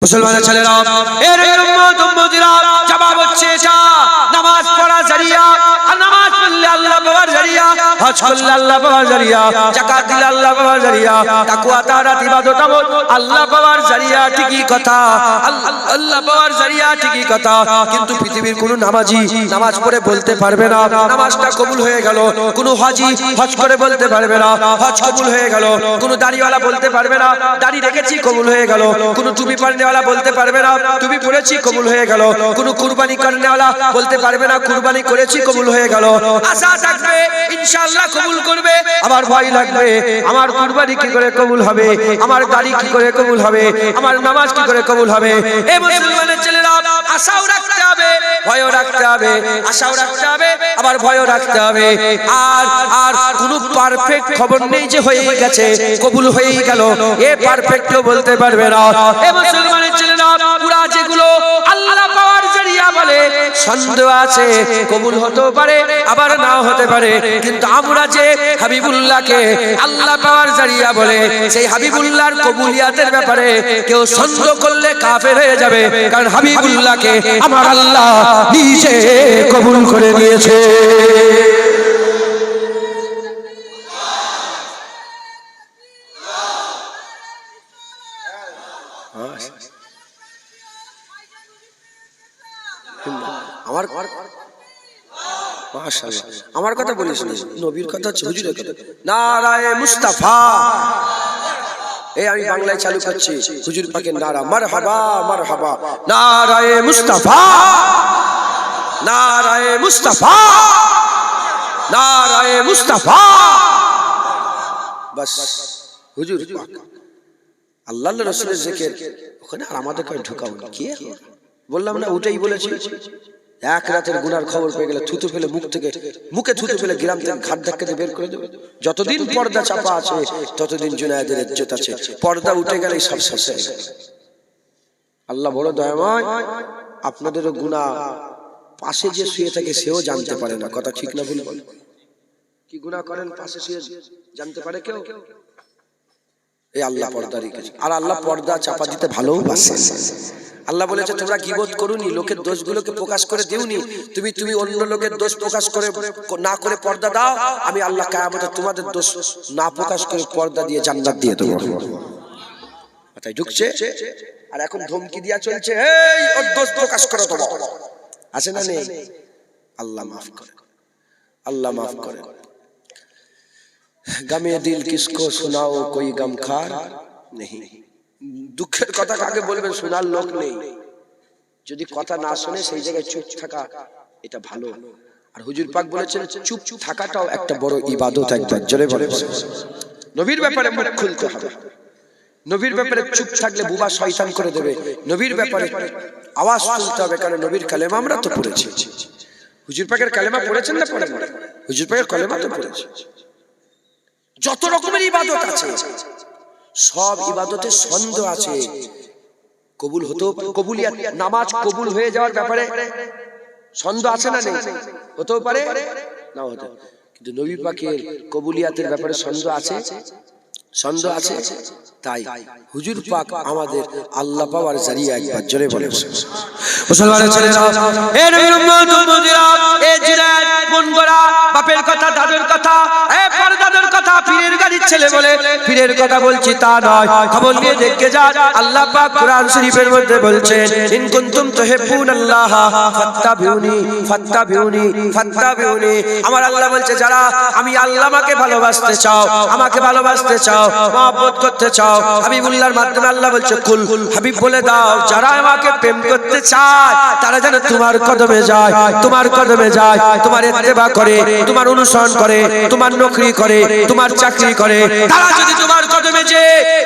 মুসলমানের ছেলেরা এর উম্মত উম্মতিরা জবাব হচ্ছে এটা নামাজ পড়া জারিয়া আর নামাজ পড়লে আল্লাহ পাওয়ার জারিয়া হজ করলে আল্লাহ পাওয়ার জারিয়া যাকাত দিলে আল্লাহ পাওয়ার জারিয়া তাকওয়া তাআত ইবাদত আমল আল্লাহ পাওয়ার জারিয়া ঠিকই কথা আল্লাহ পাওয়ার জারিয়া ঠিকই কথা কিন্তু পৃথিবীর কোন নামাজি নামাজ পড়ে বলতে পারবে না নামাজটা কবুল হয়ে গেল কোন হাজী হজ করে বলতে পারবে না হজ কবুল হয়ে গেল কোন দাড়িওয়ালা বলতে পারবে না দাড়ি রেখেছি কবুল হয়ে গেল কোন টুপি পরনেওয়ালা বলতে পারবে না টুপি পরেছি কবুল হয়ে গেল কোন কুরবানি করনেওয়ালা বলতে পারবে না কুরবানি করেছি কবুল হয়ে গেল আশা থাকবে ইনশাআল্লাহ কবুল করবে আবার ভয় লাগবে আমার কুরবানি কি করে কবুল হবে আমার দাড়ি কি করে কবুল হবে আমার নামাজ কি করে কবুল হবে এই মুসলমানের ছেলেরা আশাও রাখতে হবে ভয়ও রাখতে হবে আশাও রাখতে হবে আবার ভয়ও রাখতে হবে আর কোন পারফেক্ট খবর নেই যে হয়ে গেছে কবুল হয়েই গেল এ পারফেক্টও বলতে পারবে না এই মুসলমানের ছেলেরা পুরা যেগুলো আল্লাহ পাওয়ার জারিয়া বলে সন্দেহ আছে কবুল হতে পারে আবার নাও হতে পারে কিন্তু আমরা যে হাবিবুল্লাহকে আল্লাহ পাওয়ার জারিয়া বলে সেই হাবিবুল্লাহর কবুলিয়াতের ব্যাপারে কেউ সন্দেহ করলে কাফের হয়ে যাবে কারণ হাবিবুল্লাহকে আমার আল্লাহ নিজে কবুল করে নিয়েছে আমার কথা বলিস নবীর কথা হচ্ছে হুজুরের কথা নারায়ে মুস্তাফা এই আমি বাংলায় চালু করছি হুজুর পাকের নারা মারহাবা মারহাবা নারায়ে মুস্তাফা নারায়ে মুস্তাফা নারায়ে মুস্তাফা বাস হুজুর আল্লাহর রাসূলের জিকির ওখানে আর আমাদেরকে ঢুকাও কি বললাম না ওটাই বলেছি এক রাতের গুনার খবর পেয়ে গেলে থুতু ফেলে মুখে থুতু ফেলে গ্রাম থেকে ঘাট ধাক্কাতে বের করে দেবে যতদিন পর্দা চাপা আছে ততদিন জুনায়েদের ইজ্জত আছে পর্দা উঠে গেলেই সব শেষ হয়ে যাবে আল্লাহ বড় দয়াময় আপনাদেরও গুনাহ পাশে যে শুয়ে থাকে সেও জানতে পারে না কথা ঠিক না ভুল বল কি গুনাহ করেন পাশে শুয়ে জানতে পারে কেউ এই আল্লাহ পর্দা রেখেছে আর আল্লাহ পর্দা চাপা দিতে ভালোবাসে আল্লাহ বলেছে তোমরা গীবত করুনি লোকের দোষগুলোকে প্রকাশ করে দিওনি তুমি অন্য লোকের দোষ প্রকাশ করে না করে পর্দা দাও আমি আল্লাহ কিয়ামতে তোমাদের দোষ না প্রকাশ করে পর্দা দিয়ে জান্নাত দিয়ে দেব মাথায় ঢুকছে আর এখন ধমকি দিয়া চলছে এই ওর দোষ প্রকাশ করো তোমরা আছে না নেই আল্লাহ maaf করে আল্লাহ maaf করে গমে দিল কিসকো সুনাও কোই গমখার नहीं দুঃখের কথা কাকে বলবেন শোনার লোক নেই যদি কথা না শুনে সেই জায়গায় চুপ থাকা এটা ভালো আর হুজুর পাক বলেছেন চুপ থাকাটাও একটা বড় ইবাদত একবার জোরে বলেন নবীর ব্যাপারে মুখ খুলতে হবে নবীর ব্যাপারে চুপ থাকলে বুবা শয়তান করে দেবে নবীর ব্যাপারে আওয়াজ তুলতে হবে কারণ নবীর কালেমা আমরা তো পড়েছি হুজুর পাকের কালেমা পড়েছেন না পড়েন হুজুর পাকের কালেমা তো পড়েছি যত রকমের ইবাদত আছে সব ইবাদতে সন্দেহ আছে কবুল হতো কবুলিয়াত নামাজ কবুল হয়ে যাওয়ার ব্যাপারে সন্দেহ আছে না নেই হতেও পারে নাও হতে কিন্তু নবী পাকের কবুলিয়াতের ব্যাপারে সন্দেহ আছে তাই হুজুর পাক আমাদের আল্লাহ পাওয়ার জারিয়া একবার জোরে বলেন মুসলমানের ছেলেরা এ নবীর উম্মত উম্মতিরা এ জিনাত মনগড়া বাপের কথা দাদুর কথা এ পরদাদুর কথা পীরের গাড়ির ছেলে বলে পীরের কথা বলছি তা নয় খবর নিয়ে দেখে যান আল্লাহ পাক কোরআন শরীফের মধ্যে বলছেন ইন কুনতুম তুহিব্বুনাল্লাহ ফাত্তাবিউনি আমার আল্লাহ বলছে যারা আমি আল্লাহকে ভালোবাসতে চাও আমাকে ভালোবাসতে চাও মহব্বত করতে চাও হাবিবুল্লাহর মাধ্যমে আল্লাহ বলছে কুল হাবিব বলে দাও যারা আমাকে প্রেম করতে চায় তারা যেন তোমার কদমে যায় তোমার ইত্তেবা করে তোমার অনুসরণ করে তোমার নকরি করে তোমার চাকরি করে তারা যদি তোমার কদমে যে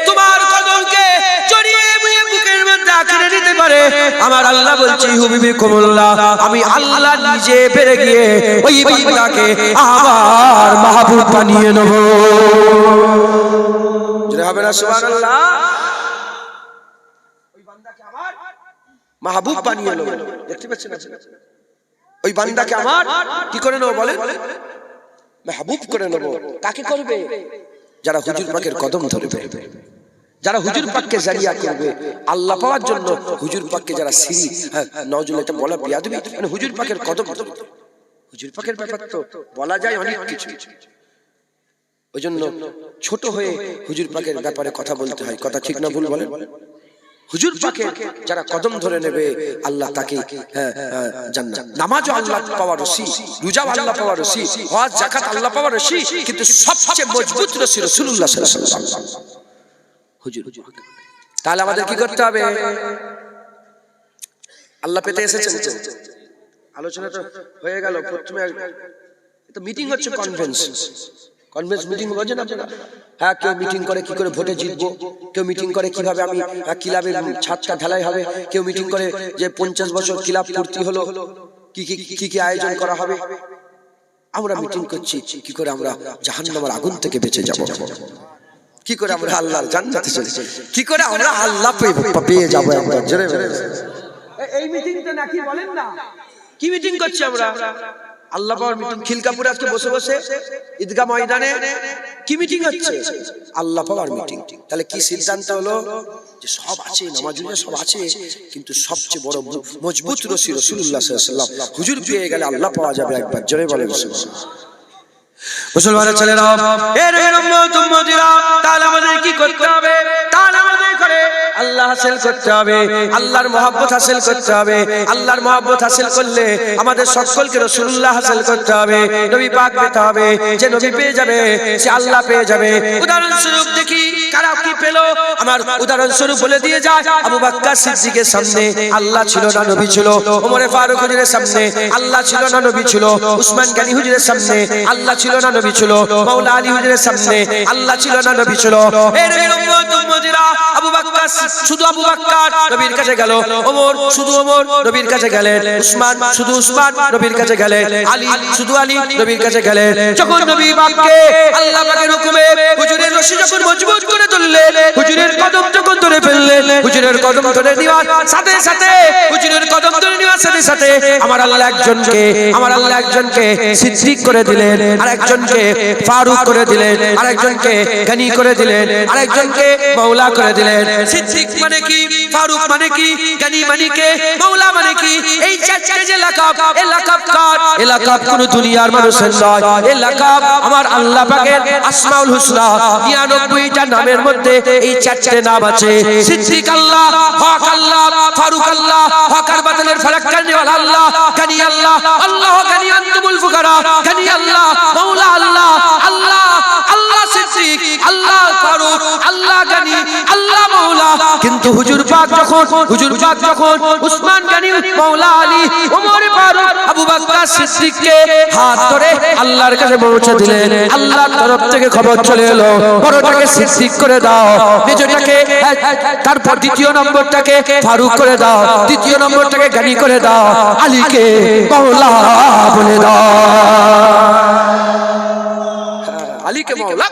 তোমার কদমকে জড়িয়ে বুকের মধ্যে আঁকড়ে নিতে পারে আমার আল্লাহ বলছি হুবিবিকুমুল্লাহ আমি আল্লাহ নিজে বেরে গিয়ে ওই বান্দাকে আমার মাহবুব বানিয়ে নেব জোরে হবে না সুবহানাল্লাহ ওই বান্দাকে আমার মাহবুব বানিয়ে নেব দেখতে পাচ্ছেন ওই বান্দাকে আমার কি করে নেব বলেন মাহবুব করে নেব কাকে করবে যারা হুজুর পাকের কদম ধরবে যারা হুজুর পাককে জারিয়া করবে আল্লাহ পাওয়ার জন্য, হুজুর পাককে যারা সিঁড়ি, নওজুল এটা বলা বিয়াদবি, মানে হুজুর পাকের কদম, হুজুর পাকের ব্যাপার তো বলা যায় অনেক কিছু। ওই জন্য ছোট হয়ে হুজুর পাকের ব্যাপারে কথা বলতে হয়। কথা ঠিক না ভুল বলেন? হুজুর পাকে যারা কদম ধরে নেবে আল্লাহ তাকে জান্নাত, নামাজও আল্লাহ পাওয়ার রশি, রোজাও আল্লাহ পাওয়ার রশি, হজ যাকাত আল্লাহ পাওয়ার রশি, কিন্তু সবচেয়ে মজবুত রশি রাসূলুল্লাহ সাল্লাল্লাহু আলাইহি ওয়াসাল্লাম হুজুর। তাহলে আমাদের কি করতে হবে? আল্লাহ পেতে এসেছেন তো, আলোচনা তো হয়ে গেল। প্রথমে তো মিটিং হচ্ছে, কনফারেন্স মিটিং হচ্ছে না আপনারা? হ্যাঁ, কেউ মিটিং করে কি করে ভোটে জিতবো, কেউ মিটিং করে কিভাবে আমি ক্লাবের ছাদটা ঢালাই হবে, কেউ মিটিং করে যে 50 বছর ক্লাব পূর্তি হলো কি কি আয়োজন করা হবে। আমরা মিটিং করছি কি করে আমরা জাহান্নামের আগুন থেকে বেঁচে যাব, কি করে আমরা আল্লাহর জান্নাতে চলে যাব, কি করে আমরা আল্লাহ পেয়ে যাব। এই মিটিংটা নাকি বলেন না, কি মিটিং করছি আমরা? আল্লাহ পাওয়ার মিটিং। খিলকাপুরে আজকে বসে বসে ঈদগাহ ময়দানে কি মিটিং হচ্ছে? আল্লাহ পাওয়ার মিটিং। তাহলে কি সিদ্ধান্ত হলো? যে সব আছে, নামাজে সব আছে, কিন্তু সবচেয়ে বড় মজবুত রশি রাসূলুল্লাহ সাল্লাল্লাহু আলাইহি ওয়াসাল্লাম। হুজুর পেয়ে গেলে আল্লাহ পাওয়া যাবে একবার। জোরে বলেন মুসলমানের ছেলেরা, এর উম্মতিরা, তাহলে আমাদের কি করতে হবে? তাহলে আমাদের করে আল্লাহ হাসিল করতে হবে, আল্লাহর মহব্বত হাসিল করতে হবে। আল্লাহর মহব্বত হাসিল করলে আমাদের সকলকে রাসূলুল্লাহ হাসিল করতে হবে, নবী পাক পেতে হবে। যে নবী পেয়ে যাবে সে আল্লাহ পেয়ে যাবে। উদাহরণস্বরূপ দেখি কারা কি পেল। আমার উদাহরণস্বরূপ বলে দিয়ে যায়, আবু বকর সিদ্দিকের সামনে আল্লাহ ছিল না নবী ছিল, ওমর ফারুক হুজুরের সামনে আল্লাহ ছিল না নবী ছিল, উসমান গনি হুজুরের সামনে আল্লাহ ছিল না নবী ছিল, মাওলা আলী হুজুরের সামনে আল্লাহ ছিল না নবী ছিল। এর উম্মতিরা, আবু বকর শুধু আবু বকর নবীর কাছে গেল, ওমর শুধু ওমর নবীর কাছে গেলেন, উসমান শুধু উসমান নবীর কাছে গেলেন, আলী শুধু আলী নবীর কাছে গেলেন। যখন নবী পাককে আল্লাহ পাকের হুকুমে হুজুরের রশি যখন মজবুত করে তুললেন, হুজুরের কদম যখন ধরে ফেললেন, হুজুরের কদম ধরে নেওয়ার সাথে সাথে, হুজুরের কদম ধরে নেওয়ার সাথে সাথে আমার আল্লাহ একজনকে সিদ্দিক করে দিলেন, আর একজনকে ফারুক করে দিলেন, আর একজনকে গনি করে দিলেন, আর একজনকে মাওলা করে দিলেন। সিদ্দিক মানে কি, ফারুক মানে কি, গনি মানে কি, মাওলা মানে কি? এই চারটি যে লাকাব, এই লাকাব কার? এই লাকাব কোন দুনিয়ার মানুষের নয়, এই লাকাব আমার আল্লাহ পাকের আসমাউল হুসনা 99টা নামের মধ্যে এই চারটি নাম আছে। সিদ্দিক আল্লাহ, হক আল্লাহ, ফারুক আল্লাহ, হক আর বাতিলের ফারাক করনে ওয়ালা আল্লাহ, গনি আল্লাহ, আল্লাহ গনি আনতুমুল ফুকারা, গনি আল্লাহ, মাওলা আল্লাহ, আল্লাহ আল্লাহ সিদ্দিক, আল্লাহ ফারুক, আল্লাহ গনি, আল্লাহ মাওলা। কিন্তু হুজুর পাক যখন উসমান গনি, মাওলা আলী, ওমর ফারুক, আবু বকর সিদ্দিককে হাত ধরে আল্লাহর কাছে পৌঁছে দিলেন, আল্লাহর তরফ থেকে খবর চলে এলো, বড়টাকে সিদ্দিক করে দাও, মেজটাকে, তারপর দ্বিতীয় নম্বরটাকে ফারুক করে দাও, তৃতীয় নম্বরটাকে গনি করে দাও, আলীকে মাওলা বলে দাও, আলীকে মাওলা।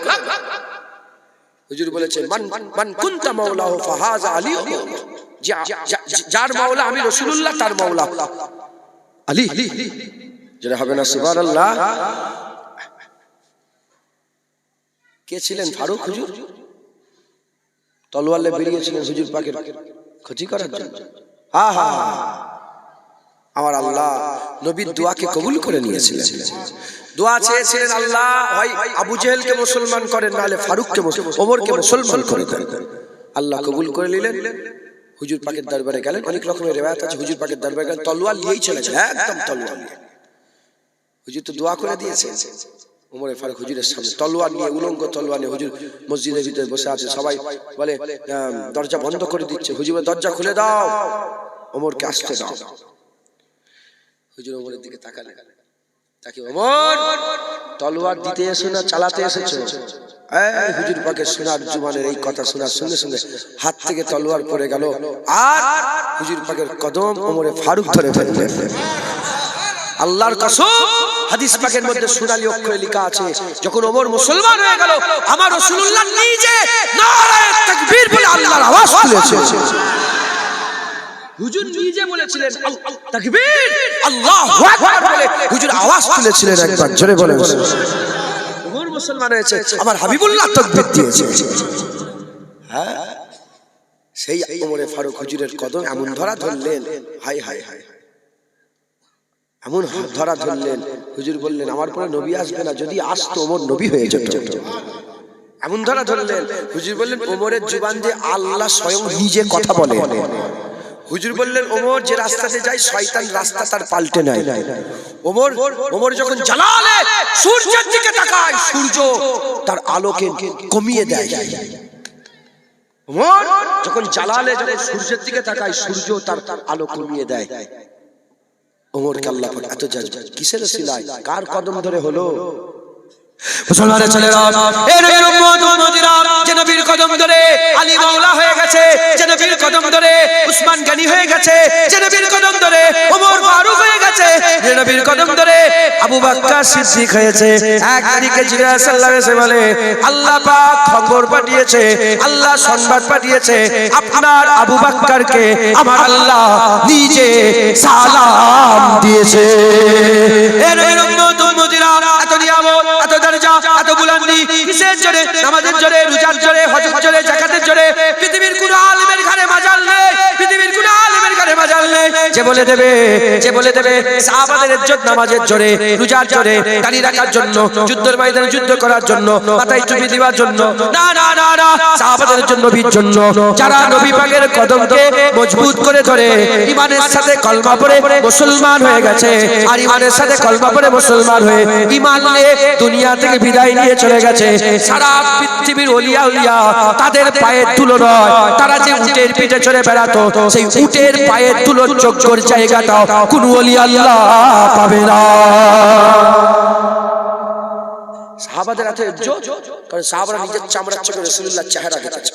হুজুর বলেছেন মান কুনতা মাওলাহু ফাহাযা আলী, যার মাওলা আমি রাসূলুল্লাহ তার মাওলা আলী। যারা হবে না সুবহানাল্লাহ। কে ছিলেন ফারুক? হুজুর তলোয়ার নিয়ে বেরিয়েছিলেন হুজুর পাকের ক্ষতি করার জন্য। আমার আল্লাহ নবীর দোয়াকে কবুল করে নিয়েছিলেন। দোয়া চেয়েছিলেন আল্লাহ হয় আবু জেহেলকে মুসলমান করেন, নাহলে ফারুককে, ওমরকে মুসলমান করে দেন। আল্লাহ কবুল করে নিলেন। হুজুর পাকের দরবারে গেলেন, অনেক রকমের রিওয়ায়াত আছে, হুজুর পাকের দরবারে গেলেন, তলোয়ার নিয়েই চলে গেলেন, একদম তলোয়ার নিয়ে। হুজুর তো দোয়া করে দিয়েছে। ওমরে ফারুক হুজুরের সামনে তলোয়ার নিয়ে, উলঙ্গ তলোয়ার নিয়ে হুজুর মসজিদের ভিতরে বসে আছে। সবাই বলে দরজা বন্ধ করে দিচ্ছে, হুজুর দরজা খুলে দাও, ওমরকে আসতে দাও। হুজুর ওমরের দিকে তাকালেন, তাকে ওমর তলোয়ার দিতে এসো না চালাতে এসেছো? হুজুর পাকের সোনার জুবানের এই কথা শোনার সঙ্গে সঙ্গে হাত থেকে তলোয়ার পড়ে গেল, আর হুজুর পাকের কদম ওমরে ফারুক ধরে ফেললেন। আল্লাহর কসম, হাদিস পাকের মধ্যে সোনালী অক্ষরে লেখা আছে, যখন ওমর মুসলমান হয়ে গেল, আমার রাসূলুল্লাহ নিজে নারায়ে তাকবীর বলে আল্লাহর আওয়াজ তুলেছে। হুজুর নিজে বলেছিলেন তাকবীর, আল্লাহু আকবার বলে হুজুর আওয়াজ তুলেছিলেন। একবার জোরে বলেন। ওমর মুসলমান হয়েছে, আমার হাবিবুল্লাহ তাকবীর দিয়েছে। হ্যাঁ, সেই ওমরে ফারুক হুজুরের কদম এমন ধরা ধরলেন, হাই হাই হাই, এমন ধরা ধরলেন, হুজুর বললেন আমার পরে নবী আসবে না, যদি আসতো ওমর নবী হয়ে যেত। এমন ধরা ধরলেন, হুজুর বললেন ওমরের জুবান দিয়ে আল্লাহ স্বয়ং নিজে কথা বলে। হুজুর বললেন ওমর যে রাস্তাতে যায় শয়তান রাস্তা তার পাল্টে নেয়। ওমর যখন জালালে সূর্যের দিকে তাকায়, সূর্য তার আলোকে কমিয়ে দেয়। ওমর যখন জালালে যখন সূর্যের দিকে তাকায়, সূর্য তার আলো কমিয়ে দেয়। ওমরকে আল্লাহ পাক এত জাযবা কিসের ওসিলায়, কার কদম ধরে হলো? মুসলমানের ছেলেরা, এ নবীর উম্মত উম্মতিরা, যে নবীর কদম ধরে আলী মাওলা হয়ে গেছে, যে নবীর কদম ধরে উসমান গনি হয়ে গেছে, যে নবীর কদম ধরে ওমর ফারুক হয়ে গেছে, যে নবীর কদম ধরে আবু বকর সিদ্দিক হয়েছে। এক তারিখে জিবরাইল সাল্লাল্লাহু আলাইহি ওয়াসাল্লাম বলে আল্লাহ পাক খবর পাঠিয়েছে, আল্লাহ সংবাদ পাঠিয়েছে, আপনার আবু বকরকে আমার আল্লাহ নিজে সালাম দিয়েছে। এ নবীর উম্মত উম্মতিরা, এত নিয়ামত, এত দরজা, এত বুলন্দি কিসের জোরে? নামাজের জোরে, রোজার জোরে, হজের জোরে, যাকাতের জোরে। পৃথিবীর কোন আলেমের ঘরে মাজাল নেই, পৃথিবীর কোন আলেমের ঘরে মাজাল নেই যে বলে দেবে সাহাবাদের ইজ্জত নামাজের জোরে, রোজার জোরে, দাড়ি রাখার জন্য, যুদ্ধের ময়দানে যুদ্ধ করার জন্য, মাথায় টুপি দেওয়ার জন্য। না না না না, সাহাবাদের জন্য, নবীর জন্য, যারা নবী পাকের কদমকে মজবুত করে ধরে ঈমানের সাথে কলমা পড়ে মুসলমান হয়ে গেছে, আর ঈমানের সাথে কলমা পড়ে মুসলমান হয়ে ঈমান নিয়ে দুনিয়া থেকে বিদায় নিয়ে চলে গেছে। সারা পৃথিবীর ওলিয়া উলিয়া তাদের পায়ের তুলো নয়, তারা যে উটের পিঠে চড়ে বেড়াতো, সেই উটের পায়ের তুলোর যোগ্যর জায়গাটাও কোন ওলি আল্লাহ পাবে না। সাহাবাদের এত ইজ্জত, কারণ সাহাবারা নিজের চামড়ার চোখে রাসূলুল্লাহর চেহারা দেখেছে।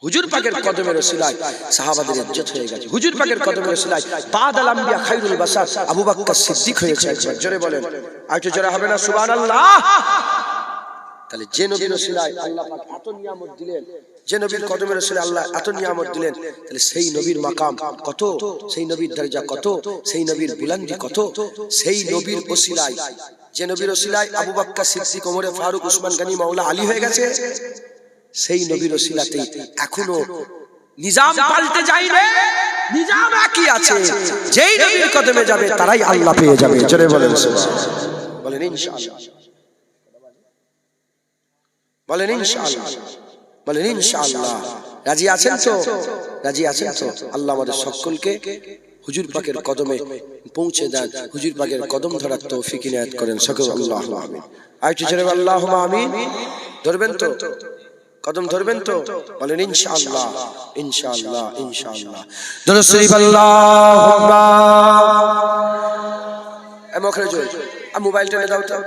হুজুর পাকের কদমের ওসিলায় সাহাবাদের ইজ্জত হয়ে গেছে। হুজুর পাকের কদমের ওসিলায় বাদাল আম্বিয়া খায়রুল বাশার আবু বকর সিদ্দিক হয়েছে। একবার জোরে বলেন, আর একটু জোরে হবে না সুবহানাল্লাহ? তাহলে যে নবীর ওসিলায় আল্লাহ পাক এত নিয়ামত দিলেন, যে নবীর কদমের ওসিলায় আল্লাহ এত নিয়ামত দিলেন, তাহলে সেই নবীর মাকাম কত, সেই নবীর দরজা কত, সেই নবীর বুলন্দি কত। সেই নবীর ওসিলায়, যে নবীর ওসিলায় আবু বকর সিদ্দিক, ওমর ফারুক, উসমান গনি, মাওলা আলী হয়ে গেছে, সেই নবীর ওসিলাতে এখনো নিজাম পাল্টে যায়নি, নিজাম একই আছে। যেই নবীর কদমে যাবে তারাই আল্লাহ পেয়ে যাবে। জোরে বলেন সুবহানাল্লাহ, বলেন ইনশাআল্লাহ, বলেন ইনশাআল্লাহ, বলেন ইনশাআল্লাহ। রাজি আছেন তো? রাজি আছেন তো? আল্লাহ আমাদের সকলকে হুজুর পাকের কদমে পৌঁছে দেন, হুজুর পাকের কদম ধরার তৌফিক ইনায়াত করেন সকল। আল্লাহুম্মা আমিন। আরেকটু জোরে আল্লাহুম্মা আমিন। ধরবেন তো? কদম ধরবেন তো? বলেন ইনশাআল্লাহ, ইনশাআল্লাহ, ইনশাআল্লাহ। দরুদ শরীফ আল্লাহুম্মা। এমখরে জোরে মোবাইল টেনে দাও তো।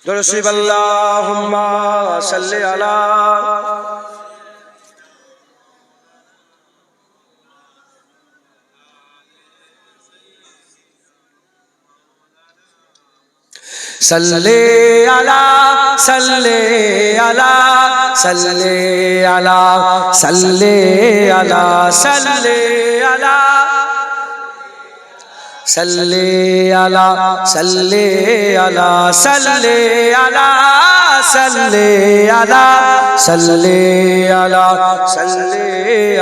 দরুদ শরীফ আল্লাহুম্মা সাল্লি আলা सल्ले अला सल्ले अला सल्ले अला सल्ले अला सल्ले अला सल्ले अला सल्ले अला सल्ले अला सल्ले अला सल्ले अला सल्ले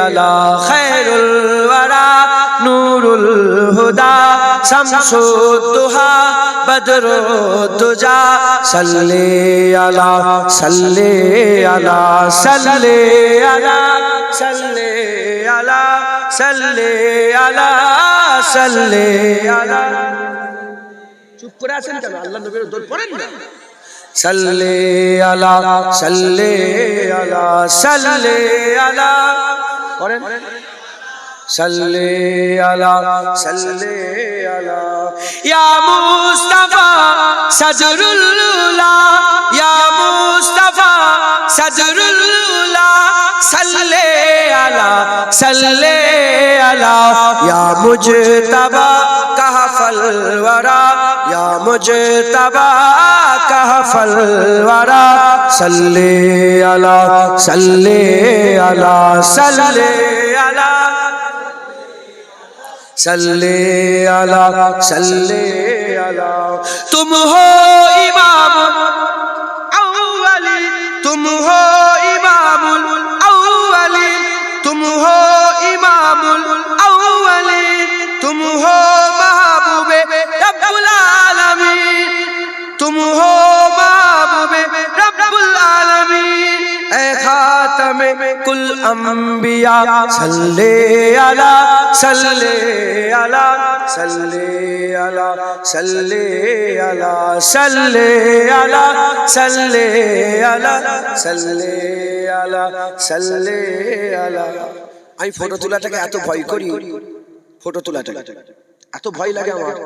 अला खैरुल वरा नूरुल हुदा शम्सुद्दुहा बदरुद्दुजा सल्ले अला सल्ले अला सल्ले अला सल्ले अला सल्ले अला सल्ले अला। চুপ করে আছেন কেন? আল্লাহ নবীর দরুদ পড়েন না। सल्ले अला सल्ले अला सल्ले अला पढ़ें सल्ले अला सल्ले अला या मुस्तफा सदरुल्ला या मुस्तफा सदरुल्ला सल्ले अला या मुजतबा कहफल वरा या मुजतबा कहफल वरा सल्ले अला सल्ले अला सल्ले अला صلی علی صلی علی تم ہو امام اولی تم ہو امام الاولی تم ہو امام الاولی تم ہو محبوب رب العالمین تم ہو محبوب رب العالمین اے خاتم کل انبیاء صلی علی صلی علی صلی علی صلی علی صلی علی صلی علی صلی علی صلی علی আমি ফটো তোলাটাকে এত ভয় করি ফটো তোলাটাকে এত ভয় লাগে আমার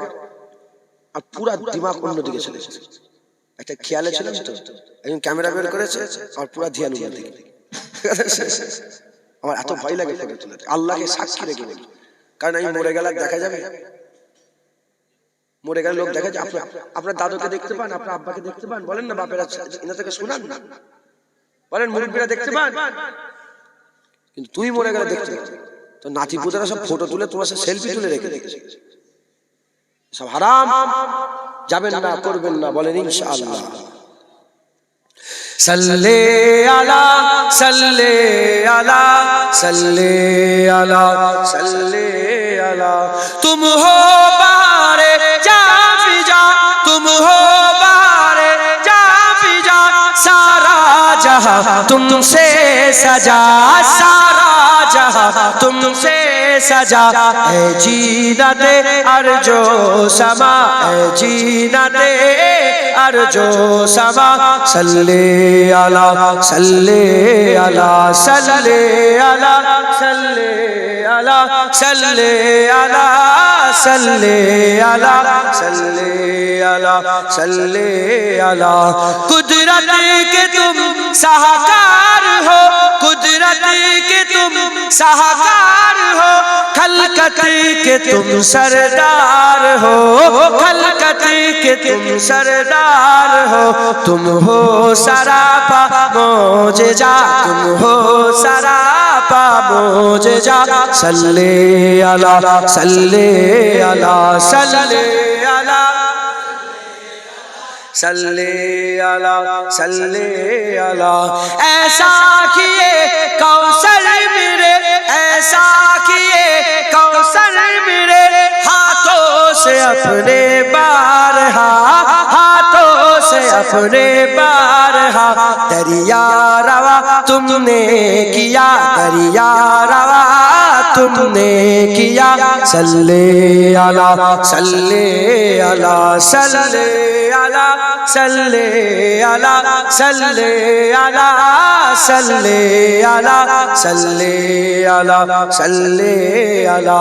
আর পুরো দিমাগ অন্যদিকে চলে যাচ্ছে একটা খেয়ালে ছিলাম তো একজন ক্যামেরা বের করেছে আর পুরো ধ্যান অন্যদিকে আমার এত ভয় লাগে ফটো তোলাতে আল্লাহকে সাক্ষী রেখে বলি কারণ আমি মরে গেলে দেখা যাবে মরে গেলে লোক দেখা যায় আপনার দাদুকে দেখতে পান আপনার আব্বাকে দেখতে পান বলেন না বাপেরা এনা থেকে শোনান না বলেন মুরব্বীরা দেখতে পান কিন্তু তুই মরে গেলে দেখতে তো নাতি পুতারা সব ফটো তুলে তোমার সাথে সেলফি তুলে রেখে দিয়েছে সব হারাম যাবেন না করবেন না বলেন ইনশাআল্লাহ صلی علی صلی علی صلی علی صلی علی تم ہو بہار جافی جا تم ہو بہار جافی جا سارا جہاں تم سے سجا سارا جہاں تم سے سجا اے جینت ارجو سما اے جینت ارجو سما صلی علی صلی علی صلی علی صلی علی صلی علی صلی علی صلی علی صلی علی قدرت کے تم سہکار ہو قدرت کے تم سہکار ہو خلقت کے تم سردار ہو خلقت کے تم سردار ہو تم ہو سراپا معجزہ تم ہو سراپا معجزہ صلی علی صلی علی صلی علی صلی علی صلی علی ایسا کیے کوثر میرے ایسا کیے کوثر میرے ہاتھوں سے اپنے بارہا ہاتھوں سے اپنے بارہا دریا روا تم نے کیا دریا روا تم نے کیا صلی علی صلی علی صلی علی صلی علی صلی علی صلی علی صلی علی صلی علی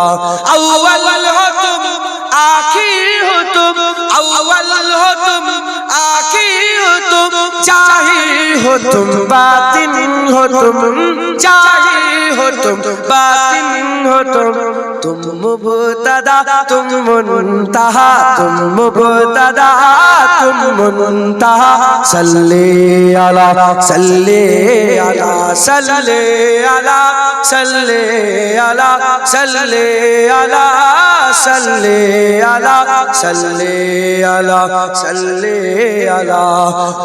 اول ہو تم آخر ہو تم اول ہو تم آخر ہو تم ظاہر ہو تم باطن ہو تم ظاہر ہو تم باطن ہو تم مبتدا تم منتہا تم مبتدا تم منتہا صلی علی صلی علی صلی علی صلی علی صلی علی صلی علی صلی علی صلی علی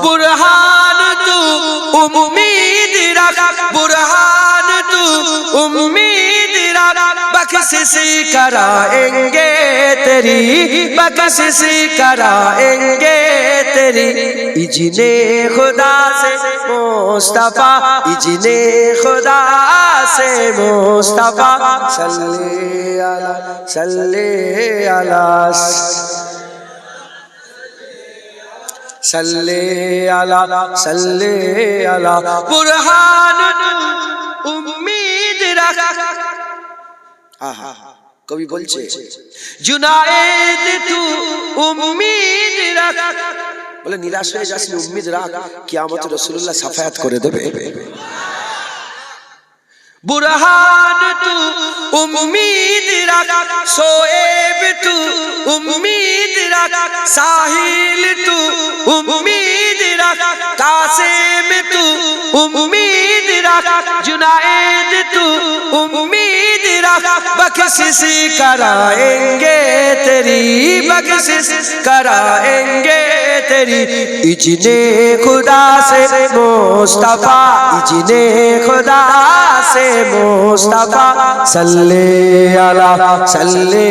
برہان تو امید رکھ برہان تو امید رکھ بخشش کرائیں گے تیری بخشش کرائیں گے تیری اذن خدا سے مصطفیٰ اذن خدا سے مصطفیٰ صلی علی صلی علی صلی علی صلی علی برہان امید رکھ কবি বলছে জুনায়েদ তু উম্মীদ রাখ বলে নিরাশ হয়ে যাস না উম্মীদ রাখ কিয়ামতে রাসূলুল্লাহ সাফায়াত করে দেবে বুরহান তু উম্মীদ রাখ শোয়েব তু উম্মীদ রাখ সাহিল তু উম্মীদ রাখ কাসিম তু উম্মীদ রাখ জুনায়েদ তু উম্মীদ রাখ बख्शिश कराएंगे तेरी बख्शिश कराएंगे तेरी इजने खुदा से मुस्तफा इजने खुदा से मुस्तफा सल्ले अला सल्ले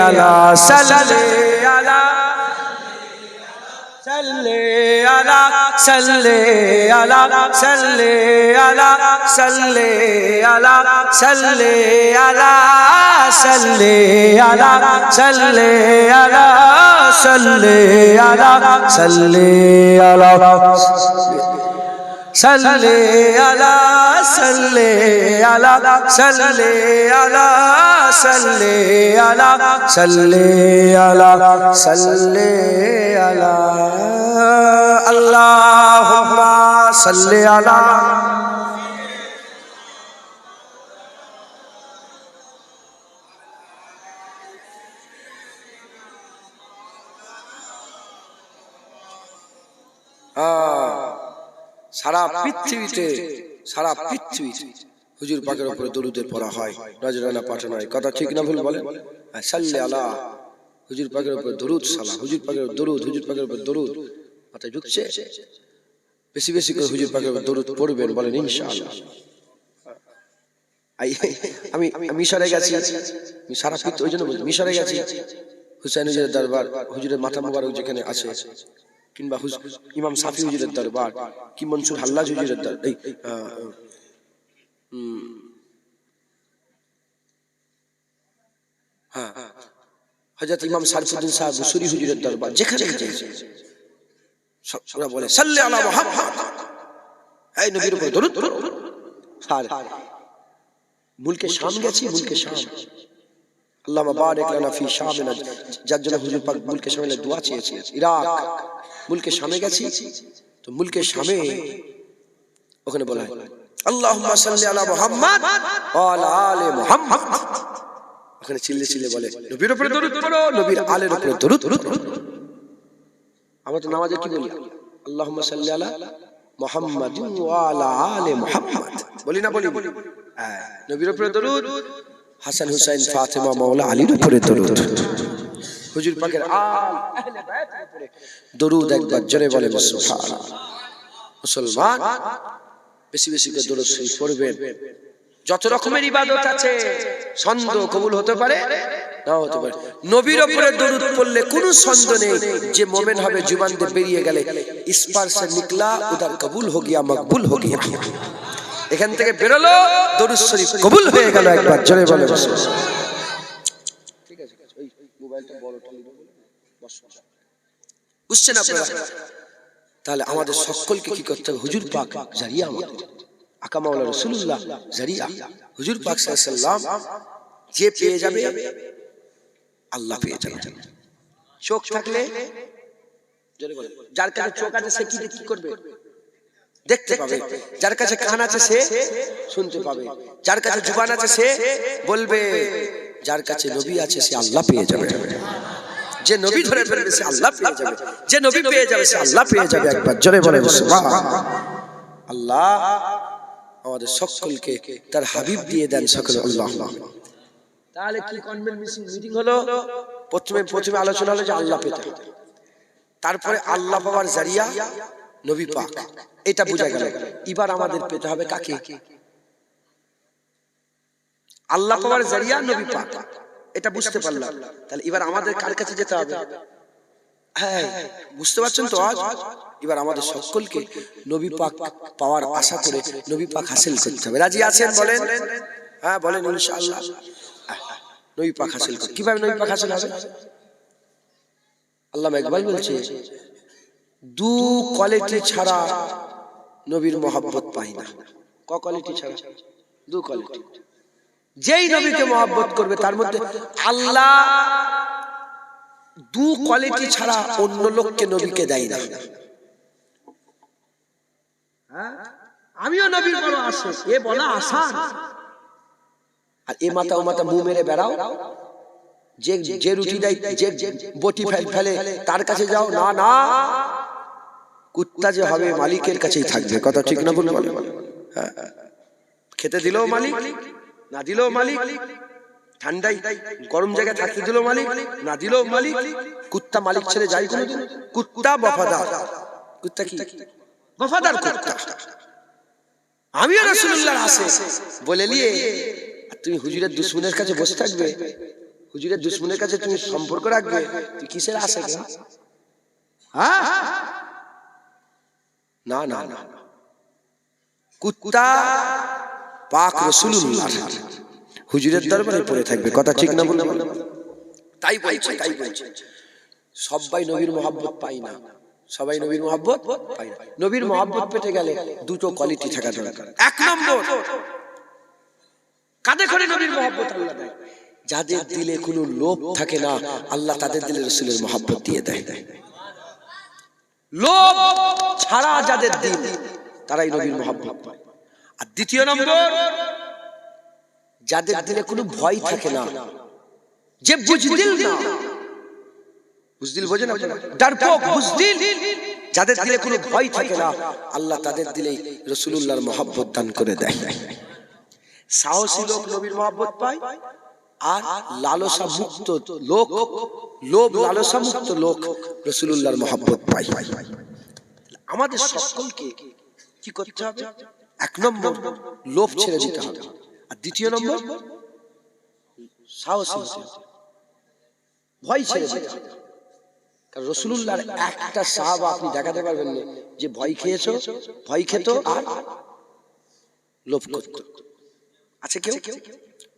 अला सल्ले अला सल्ले अला सल्ले अला सल्ले अला सल्ले अला सल्ले अला सल्ले अला सल्ले अला सल्ले अला सल्ले अला सल्ले अला सल्ले अला सल्ले अला सल्ले अला सल्ले अला सल्ले अला अल्लाहुम्मा सल्ले अला সারা পৃথিবীতে হুজুর পাকের উপরে দরুদের পড়া হয়, নজরানা পাঠানো হয়। কথা ঠিক না ভুল বলেন? সাল্লে আলা হুজুর পাকের উপরে দরুদ সালাম, হুজুর পাকের দরুদ, হুজুর পাকের উপরে দরুদ মাথায় ঢুকছে। বেশি বেশি করে হুজুর পাকের উপরে দরুদ পড়বেন, বলেন ইনশাআল্লাহ। আমি মিশরে গেছি, সারা পৃথিবী ওই জন্য মিশরে গেছি। হুসাইন হুজুরের দরবার, হুজুরের মাথা মোবারক যেখানে আছে, কিংবা ইমাম সাফি হুজুরের দরবার, কি মনসুর হাল্লাজ হুজুরের দরবার, হযরত ইমাম সারফুদ্দিন সাহেব বুসুরি হুজুরের দরবার, যেখানে সবরা বলে সাল্লি আলা মুহাম্মদ, এই নবীর উপর দরুদ পড়ো। আর মুলকে শাম গেছি, মুলকে শাম, আল্লাহুম্মা বারিক লানা ফি শামিনা, যার জন্য হুজুর পাক মুলকে শামে দোয়া চেয়েছে। ইরাক মুলকে শামে গেছি, তো মুলকে শামে ওখানে বলা হয় আল্লাহুম্মা সাল্লি আলা মুহাম্মদ ওয়া আলা আলি মুহাম্মদ। ওখানে চিল্লে চিল্লে বলে নবীর উপরে দরুদ পড়ো, নবীর আলের উপরে দরুদ পড়ো। আমরা তো নামাজে কি বলি? আল্লাহুম্মা সাল্লি আলা মুহাম্মাদ ওয়া আলা আলি মুহাম্মদ বলি না? বলি। হ্যাঁ, নবীর উপরে দরুদ, হাসান হুসাইন ফাতেমা মাওলা আলীর উপরে দরুদ, হুজুর পাকের আহলে বাইতের উপরে দরুদ একবার জোরে বলে সুবহানাল্লাহ। মুসলমান বেশি বেশি করে দরুদ শরীফ পড়বেন। যত রকমের ইবাদত আছে, ছন্দ কবুল হতে পারে, নাও হতে পারে। নবীর উপরে দরুদ পড়লে কোনো ছন্দ নেই, যে মোমেন হবে জুবান দিয়ে বেরিয়ে গেলে ইসপার সে নিকলা উদার কবুল হো গিয়া মকবুল হো গিয়া, এখান থেকে বেরোলো দরুদ শরীফ কবুল হয়ে গেল। একবার জোরে বলে ঠিক আছে। ওই মোবাইলটা বড়টা বুঝছেন আপনারা? তাহলে আমাদের সকলকে কি করতে হবে? হুজুর পাক জারিয়া, আমাদের আকা মাওলানা রাসূলুল্লাহ জারিয়া, হুজুর পাক সাল্লাল্লাহু আলাইহি ওয়াসাল্লাম যে পেয়ে যাবে আল্লাহ পেয়ে যাবে। চোখ থাকলে জোরে বলে, যার কাছে চোখ আছে সে কি করবে? দেখতে পাবে। যার কাছে কান আছে সে শুনতে পাবে। যার কাছে জুবান আছে সে বলবে। যার কাছে নবী আছে সে আল্লাহ পেয়ে যাবে। যে নবী ধরে ফেলবে সে আল্লাহ পেয়ে যাবে। যে নবী পেয়ে যাবে সে আল্লাহ পেয়ে যাবে। একবার জোরে বলে সুবহানাল্লাহ। আল্লাহ আমাদের সকলকে তার হাবিব দিয়ে দেন সকলে আল্লাহ। তাহলে কি কনভেন্ট মিটিং হলো? প্রথমে আলোচনা হলো যে আল্লাহ পেতে হবে, তারপরে আল্লাহ পাওয়ার জারিয়া নবী পাক, এটা বোঝা গেল। এবার আমাদের পেতে হবে কাকে? আল্লাহ পাওয়ার জারিয়া নবী পাক, এটা বুঝতে পারলাম। তাহলে এবার আমাদের কার কাছে যেতে হবে? হ্যাঁ, বুঝতে পারছেন তো? আজ এবার আমাদের সকলকে নবী পাক পাওয়ার আশা করে নবী পাক হাসিল করতে হবে। রাজি আছেন? বলেন হ্যাঁ, বলেন ইনশাআল্লাহ। নবী পাক হাসিল করতে কিভাবে নবী পাক হাসিল হবে? আল্লামা ইকবাল বলছে, দু কোয়ালিটি ছাড়া নবীর মহব্বত পাই না। ক কোয়ালিটি ছাড়া? দু কোয়ালিটি। যেই নবীকে মহব্বত করবে তার মধ্যে আল্লাহ দু কোয়ালিটি ছাড়া অন্য লোককে নবীকে দেয় না। আমিও নবীর বড় আশা, এ বলা আসান। আর এ মাথা ও মাথা মুখ মেরে বেড়াও, যে রুটি দেয়, যে বটি ফেলে তার কাছে যাও। না না, কুত্তা যে হবে মালিকের কাছেই থাকবে। কথা ঠিক না বলুন? খেতে দিলেও মালিক, না দিলেও মালিক, ঠান্ডায় গরম জায়গায় থাকতে দিল মালিক, না দিল মালিক। কুত্তা মালিক ছেড়ে যায় কোনোদিন? কুত্তা বফাদার। কুত্তা কি বফাদার কুত্তা। আমিও রাসূলুল্লাহর আসে বলে নিয়ে তুমি হুজুরের দুশমনের কাছে বসে থাকবে, হুজুরের দুশমনের কাছে তুমি সম্পর্ক রাখবে, তুই কিসের আশা? হ্যাঁ, না না না, কুত্তা পাক রাসূলুল্লাহ হুজুরের দরবারে পড়ে থাকবে। কথা ঠিক না বললাম? তাই বলছে, তাই বলছে। সবাই নবীর মহব্বত পায় না, সবাই নবীর মহব্বত পায় না। নবীর মহব্বত পেতে গেলে দুটো কোয়ালিটি থাকা দরকার। এক নম্বর, কাঁধে করে নবীর মহব্বত আল্লাহ দেয়। যাদের দিলে কোনো লোভ থাকে না, আল্লাহ তাদের দিলে রাসূলের মহব্বত দিয়ে দেয়। লোভ ছাড়া যাদের দিল, তারাই নবীর মহব্বত পায়। আর দ্বিতীয় নম্বর, যাদের দিলে কোনো ভয় থাকে না, যে বুজদিল না, বুজদিল বোঝেন আপনারা? ডরপোক বুজদিল, যাদের দিলে কোনো ভয় থাকে না, আল্লাহ তাদের দিলেই রাসূলুল্লাহর মহব্বত দান করে দেয়। সাহসী লোক নবীর মহব্বত পায়, আর লালসা মুক্ত লোক, লোভ লালসা মুক্ত লোক রাসূলুল্লাহর মহব্বত পায়। আমাদের সকলকে কি করতে হবে? এক নম্বর, লোভ ছেড়ে দিতে হবে। আর দ্বিতীয় নম্বর, সাহসী হতে হবে, ভয় ছেড়ে দিতে হবে। কারণ রাসূলুল্লাহর একটা সাহাবা আপনি দেখাতে পারবেন না যে ভয় খেয়েছো, ভয় খেত আর লোভ করত। আছে কেউ?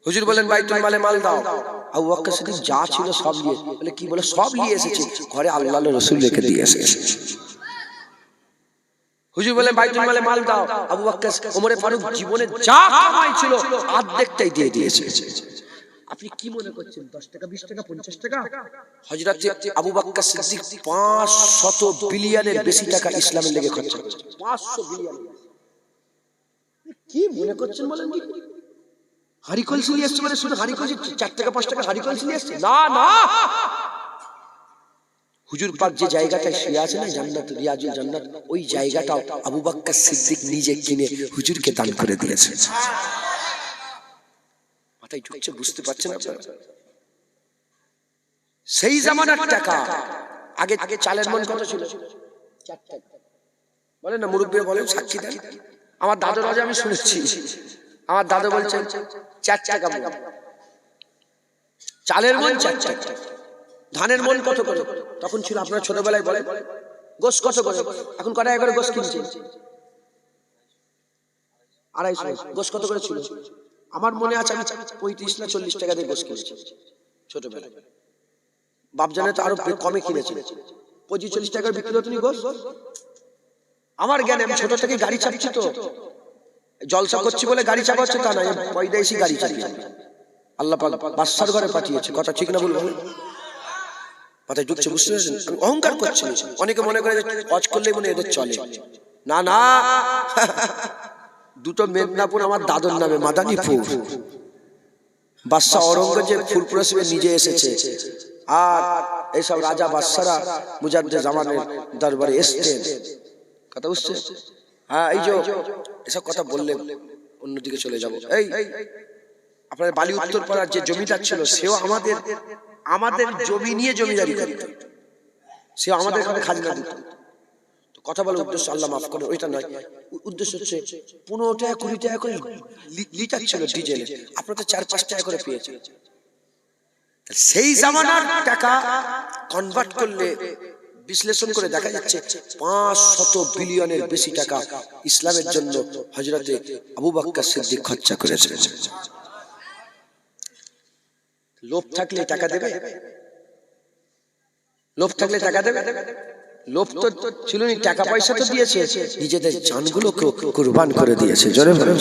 হুজুর বলেন বাইতুল মালে মাল দাও, আবু বকর সিদ্দিক যা ছিল সব নিয়ে, বলে কি বলে সব নিয়ে এসেছে, ঘরে আল্লাহর রাসূল রেখে দিয়ে এসেছে। হুজুর বলেন বাইতুল মালে মাল দাও, আবু বকর ওমর ফারুক জীবনে যা কামাই ছিল অর্ধেকটাই দিয়ে দিয়েছে। আপনি কি মনে করছেন 10 টাকা 20 টাকা 50 টাকা? হযরত আবু বকর সিদ্দিক 500 বিলিয়নের বেশি টাকা ইসলামের লেগে খরচ করেছে। 500 বিলিয়ন। কি মনে করছেন বলেন? কি হারিকল সিলি আসছে মানে শুধু হারিকল 4 টাকা 5 টাকা হারিকল সিলি আসছে? না না, হুজুর পাক যে জায়গাটায় শুয়ে আছে না, জান্নাত, রিয়াজুল জান্নাত, ওই জায়গাটাও আবু বকর সিদ্দিক নিজে কিনে হুজুরকে দান করে দিয়েছে। মাথায় ঢুকছে? বুঝতে পারছেন আপনারা? সেই জামানার টাকা। আগে চালের মন কত ছিল? 4 টাকা। বলেন না, মুরব্বী বলেন, সাক্ষী দেন। আমার দাদুর রাজা আমি শুনেছি, আমার দাদু বলছেন 4 টাকা মন চালের মন, 4 টাকা। ধানের মন কত করে তখন ছিল? আপনারা ছোটবেলায় বলেন। গোশ কত করে? এখন কত টাকা করে গোশ কিনছে? 250। গোশ কত করে ছিল? আমার মনে আছে আমি 35 না 40 টাকা দিয়ে গোশ কিনেছি ছোটবেলায়। বাপজানে তো আরো কমে কিনেছে, 25-40 টাকার বিক্রি হতো নি গোশ। আমার জ্ঞানে, আমি ছোট থেকে গাড়ি চাপছি, তো জলসা করছি বলে গাড়ি চাপাচ্ছে তা না, পয়দাইশি গাড়ি চালিয়ে আল্লাহ পাক বাদশার ঘরে পাঠিয়েছে। কথা ঠিক না বলবো? মাথায় ঢুকছে? বুঝতে পেরেছেন? আমি অহংকার করছি। অনেকে মনে করে হজ করলেই মনে এদের চলে। না না, দুটো মেদিনীপুর আমার দাদুর নামে, মাদানীপুর। বাদশা অরঙ্গজেব ফুলপুরসবে নিজে এসেছে, আর এইসব রাজা বাদশারা মুজাদ্দেদ জামানের দরবারে এসেছেন। কথা বুঝছে? হ্যাঁ, এই যে এসব কথা বললে অন্যদিকে চলে যাব। এই আপনার বালি উত্তরপাড়ার যে জমিদার ছিল, সেও আমাদের জমি নিয়ে জমিদারি করত, সেও আমাদের ঘরে খাজনা দিত। তো কথা বলার উদ্দেশ্য, আল্লাহ মাফ করে, ওইটা নয়। উদ্দেশ্য হচ্ছে 15 টাকা 20 টাকা করে লিটার ছিল ডিজেল, আপনারা তো 4-5 টাকা করে পেয়েছেন। সেই জামানার টাকা কনভার্ট করলে, বিশ্লেষণ করে দেখা যাচ্ছে 500 বিলিয়নের বেশি টাকা ইসলামের জন্য হযরতে আবু বকর সিদ্দিক খরচা করেছেন। লোভ থাকলে টাকা দেবে? লোভ থাকলে টাকা দেবে? লোভ তো ছিল না, টাকা পয়সা তো দিয়েছে, নিজেদের জানগুলোকে কুরবান করে দিয়েছে। জোরে বলুন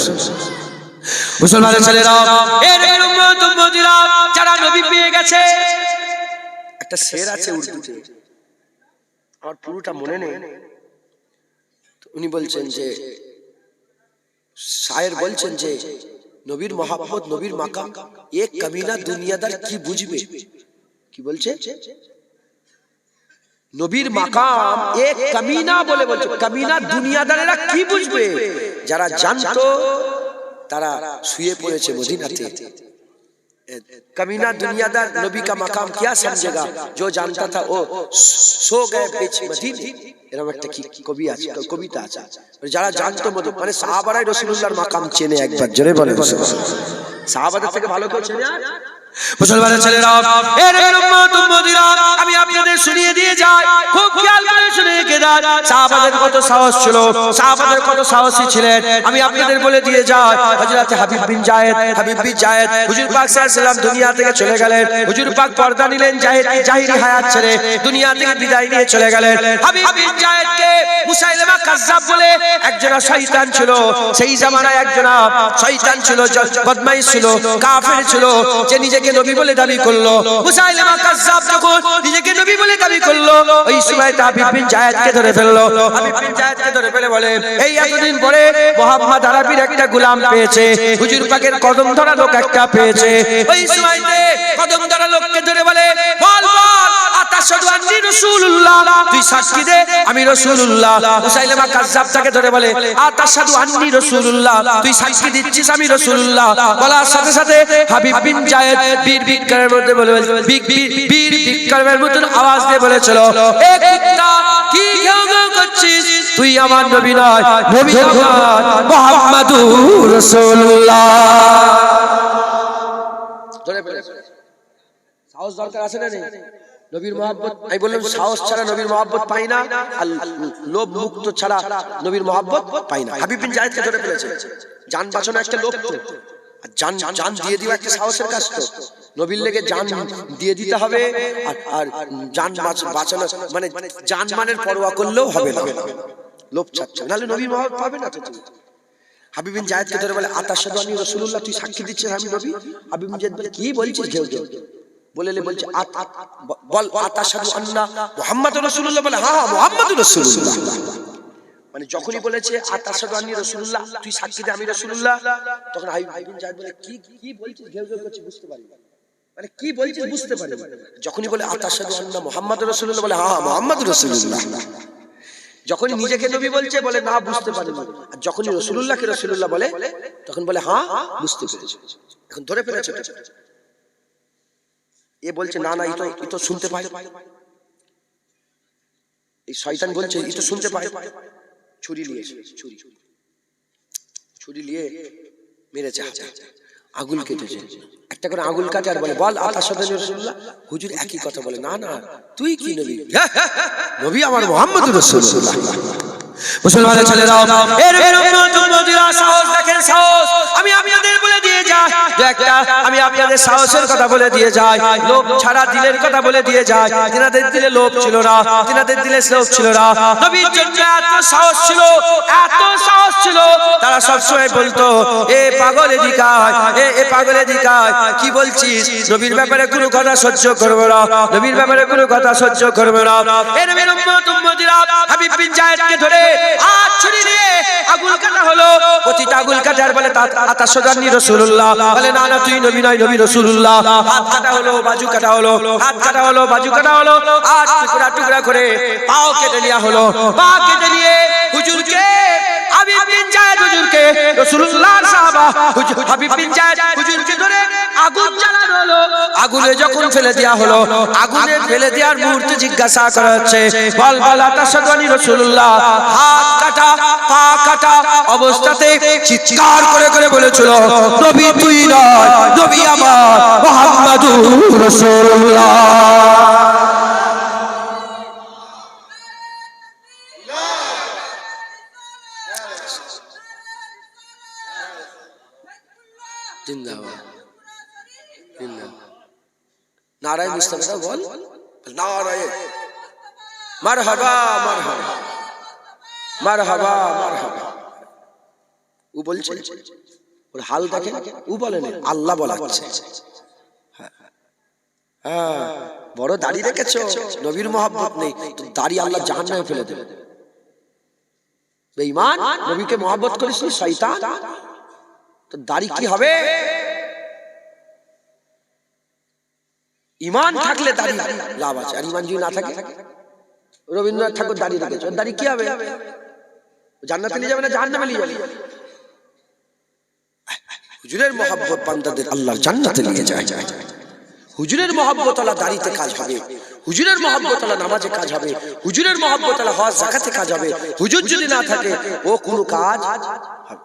মুসলমানের ছেলেরা, এর উম্মত উম্মতিরা যারা নবী পেয়ে গেছে। একটা শের আছে উর্দুতে, আমার পুরোটা মনে নেই। উনি বলছেন যে, শায়ের বলছেন যে, নবীর মহব্বত, নবীর মাকাম এক কামিনা দুনিয়াদার কি বুঝবে? কি বলছে? নবীর মাকাম এক কামিনা বলে বলছে, কামিনা দুনিয়াদারেরা কি বুঝবে? যারা জানতো তারা শুয়ে পড়েছে মদিনাতে, कमीना दुनियादार नबी का मकाम क्या समझेगा जो जानता था वो सो गए बीच मदीने এরকম একটা কি কবি আছে কবিতা আছে যারা জানতো মানে সাহাবারাই রাসূলুল্লাহর মাকাম চেনে একবার জোরে বলে সাহাবাদের থেকে ভালো কেউ চেনে মুসলমানের ছেলেরা এর উম্মত উম্মতিরা আমি আপনাদের শুনিয়ে দিয়ে যাই খুব খেয়াল করে শুনে রেখে দেন সাহাবাদের কত সাহস ছিল সাহাবাদের কত সাহসী ছিলেন আমি আপনাদের বলে দিয়ে যাই হযরত হাবিব বিন জায়েদ হুজুর পাক সাল্লাল্লাহু আলাইহি ওয়াসাল্লাম দুনিয়া থেকে চলে গেলেন হুজুর পাক পর্দা নিলেন জাহিরি হায়াত ছেড়ে দুনিয়া থেকে বিদায় নিয়ে চলে গেলেন হাবিব বিন জায়েদকে মুসাইলামা কাজ্জাব বলে একজন শয়তান ছিল সেই জামানায় একজন শয়তান ছিল বদমাইশ ছিল কাফের ছিল যে নিজেকে নবী বলে দাবি করলো মুসাইলামা কাজ্জাব যখন নিজেকে নবী বলে দাবি করলো ওই সময় হাবিব বিন জায়েদকে ধরে ফেললো হাবিব বিন জায়েদকে ধরে ফেলে বলে এই এতদিন পরে মুহাম্মদ আরবির একটা গোলাম পেয়েছে হুজুর পাকের কদম ধরা লোক একটা পেয়েছে ওই সময়তে কদম ধরা লোককে ধরে বলে বল আতাশহাদু আন্নী রাসূলুল্লাহ তুই সাক্ষী দে আমি রাসূলুল্লাহ মুসাইলামা কাজ্জাব তাকে ধরে বলে আতাশহাদু আন্নী রাসূলুল্লাহ তুই সাক্ষী দিচ্ছিস আমি রাসূলুল্লাহ বলার সাথে সাথে হাবিব বিন জায়েদ বীর বিক্রমের মধ্যে বলে বীর বিক্রমের মতন আওয়াজ দিয়ে বলেছিল এ কুত্তা কি ঘেউ ঘেউ করছিস তুই আমার নবী নয় নবী আমার মুহাম্মাদুর রাসূলুল্লাহ ধরে ফেলেছে সাহস দরকার আছে না নেই নবীর মহব্বত আমি বললাম সাহস ছাড়া নবীর মহব্বত পাই না আর লোভ মুক্ত ছাড়া নবীর মহব্বত পাই না হাবিব বিন জায়েদকে ধরে ফেলেছে জান বাঁচানো একটা লোভ তো জান দিয়ে দিও একটা সাহসের কাজ তো নবীর লেগে জান দিয়ে দিতে হবে আর জান বাঁচানো মানে জান মানের পরোয়া করলেও হবে না লোভ ছাড়ছে নাহলে নবীর মহব্বত পাবে না তো তুমি হাবিব বিন জায়েদকে ধরে বলে আতাশহাদু আন্নী রাসূলুল্লাহ তুই সাক্ষী দিচ্ছিস আমি নবী হাবিব বিন জায়েদ বলে কি বলছিস ঘেউ ঘেউ বলছে বল আতাশহাদু আন্না মুহাম্মাদুর রাসূলুল্লাহ বলে হ্যাঁ মুহাম্মাদুর রাসূলুল্লাহ মানে যখনই বলেছে আতাশহাদু আন্নী রাসূলুল্লাহ তুই সাক্ষী দে আমি রাসূলুল্লাহ তখন হাবিব বিন জায়েদ বলে কি বলছিস ঘেউ ঘেউ করছিস বুঝতে পারি মানে কি বলছিস বুঝতে পারি যখনই বলে আতাশহাদু আন্না মুহাম্মাদুর রাসূলুল্লাহ বলে হ্যাঁ মুহাম্মাদুর রাসূলুল্লাহ যখনই নিজেকে নবী বলছে বলে না বুঝতে পারিনি আর যখনই রাসূলুল্লাহকে রাসূলুল্লাহ বলে তখন বলে হ্যাঁ বুঝতে পেরেছি এখন ধরে ফেলেছে এ বলছে না ই তো শুনতে পায় এই শয়তান বলছে ই তো শুনতে পায় ছুরি নিয়ে মেরেছে আগুল কেটেছে একটা করে আগুল কাটে আর বলে বল আতাশহাদু আন্নী রাসূলুল্লাহ হুজুর একই কথা বলে না তুই কি নবী নবী আমার মুহাম্মাদুর রাসূলুল্লাহ মুসলমানের ছেলেরা এর উম্মত উম্মতিরা সাহস দেখেন সাহস আমি আপনাদের বলে দিয়ে যাই একটা আমি আপনাদের সাহসের কথা বলে দিয়ে যাই লোভ ছাড়া দিলের কথা বলে দিয়ে যাই তিনাদের দিলে লোভ ছিল না তিনাদের দিলে লোভ ছিল না নবীর জন্য এত সাহস ছিল তারা সব সময় বলতো এ পাগল এদিকায় এ পাগল এদিকায় কি বলছিস নবীর ব্যাপারে কোনো কথা সহ্য করব না নবীর ব্যাপারে কোনো কথা সহ্য করব না এর উম্মত উম্মতিরা হাবিব বিন জায়েদকে ধরে হাত ছুরি দিয়ে আগুল কাটা হলো প্রতিটা আগুল কাটার বলে আতাশহাদু আন্নী রাসূলুল্লাহ বলে না তুই নবী নয় নবী রাসূলুল্লাহ হাত কাটা হলো বাজু কাটা হলো হাত কাটা হলো বাজু কাটা হলো আর টুকরা টুকরা করে পাও কেটে নেওয়া হলো পা কেটে নিয়ে হুজুরকে হাবিব বিন জায়েদ হুজুরকে রাসূলুল্লাহর সাহাবা হাবিব বিন জায়েদ হুজুরকে ধরে আগুন জ্বালানো হলো আগুনে যখন ফেলে দেওয়া হলো আগুনে ফেলে দেওয়ার মুহূর্তে জিজ্ঞাসা করা হচ্ছে বল আতাশহাদু আন্নী রাসূলুল্লাহ হাত কাটা পা কাটা অবস্থাতে চিৎকার করে বলেছিল নবী তুই নয় নবী আমার মুহাম্মাদুর রাসূলুল্লাহ জিন্দাবাদ নারায়ে মুস্তাফা বল নারায়ে মারহাবা ও বলছে ওর হাল দেখে ও বলে না আল্লাহ বলাচ্ছে হ্যাঁ বড় দাড়ি রেখেছো নবীর মহব্বত নেই তো দাড়ি আল্লাহ জাহান্নামে ফেলে দেবে বেঈমান নবীকে মহব্বত করিস নি শয়তান তো দাড়ি কি হবে ঈমান থাকলে দাড়ি লাভ আছে আর ঈমান যদি না থাকে রবীন্দ্রনাথ ঠাকুর দাড়ি রেখেছে ওর দাড়ি কি হবে জান্নাতে নিয়ে যাবে না জাহান্নামে নিয়ে যাবে হুজুরের মহব্বত বান্দাদের আল্লাহর জান্নাতে নিয়ে যায়। হুজুরের মহব্বত আল্লাহ দাড়িতে কাজ হবে, হুজুরের মহব্বত আল্লাহ নামাজে কাজ হবে, হুজুরের মহব্বত আল্লাহ হজ যাকাতে কাজ হবে। হুজুর যদি না থাকে ও কোনো কাজ হবে।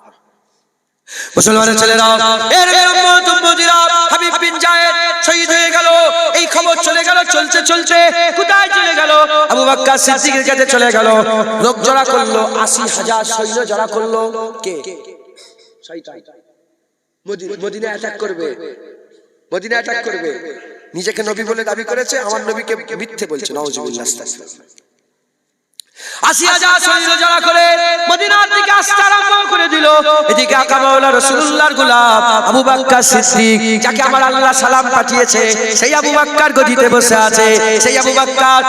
মুসলমানের ছেলেরা, এর উম্মত উম্মতিরা, হাবিব বিন জায়েদ শহীদ হয়ে গেল। এই খবর চলে গেল, চলতে চলতে কোথায় চলে গেল? আবু বকর সিদ্দিকের কাছে চলে গেল। লোক জড়া করলো, ৮০,০০০ সৈন্য জড়া করলো। কে? শয়তান। মদিনা অ্যাটাক করবে, মদিনা অ্যাটাক করবে। নিজেকে নবী বলে দাবি করেছে, আমার নবীকে মিথ্যে বলছে। নাউজুবিল্লাহ। ৮০,০০০ সৈন্য জড়া করে মদিনার দিকে আসতে আরম্ভ করে দিল। এদিকে আকা মাওলা রাসূলুল্লাহর গোলাম আবু বকর সিদ্দিক, যাকে আমার আল্লাহ সালাম পাঠিয়েছে, সেই আবু বকর গদিতে বসে আছে। সেই আবু বকর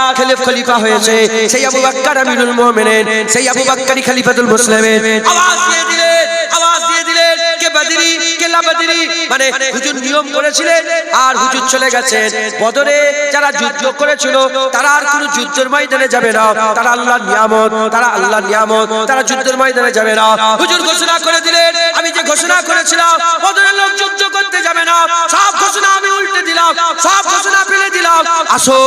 খলিফা হয়েছে, সেই আবু বকর আমিরুল মুমিনিন, সেই আবু বকরই খলিফাতুল মুসলিমিন। আওয়াজ দিয়ে দিলেন, আওয়াজ দিয়ে দিলেন, কে বদরি কে লা বদরি, মানে হুজুর নিয়ম করেছিলেন আর হুজুর চলে গেছেন। বদরে যারা যুদ্ধ করেছিল তারা আর কোনো যুদ্ধের ময়দানে যাবে না, তারা আল্লাহর নিয়ামত, তারা আল্লাহর নিয়ামত, তারা যুদ্ধের ময়দানে যাবে না। হুজুর ঘোষণা করে দিলেন, আমি যে ঘোষণা করেছিলাম বদরের লোক যুদ্ধ করতে যাবে না, সব ঘোষণা আমি উল্টে দিলাম, সব ঘোষণা ফেলে দিলাম। আসো,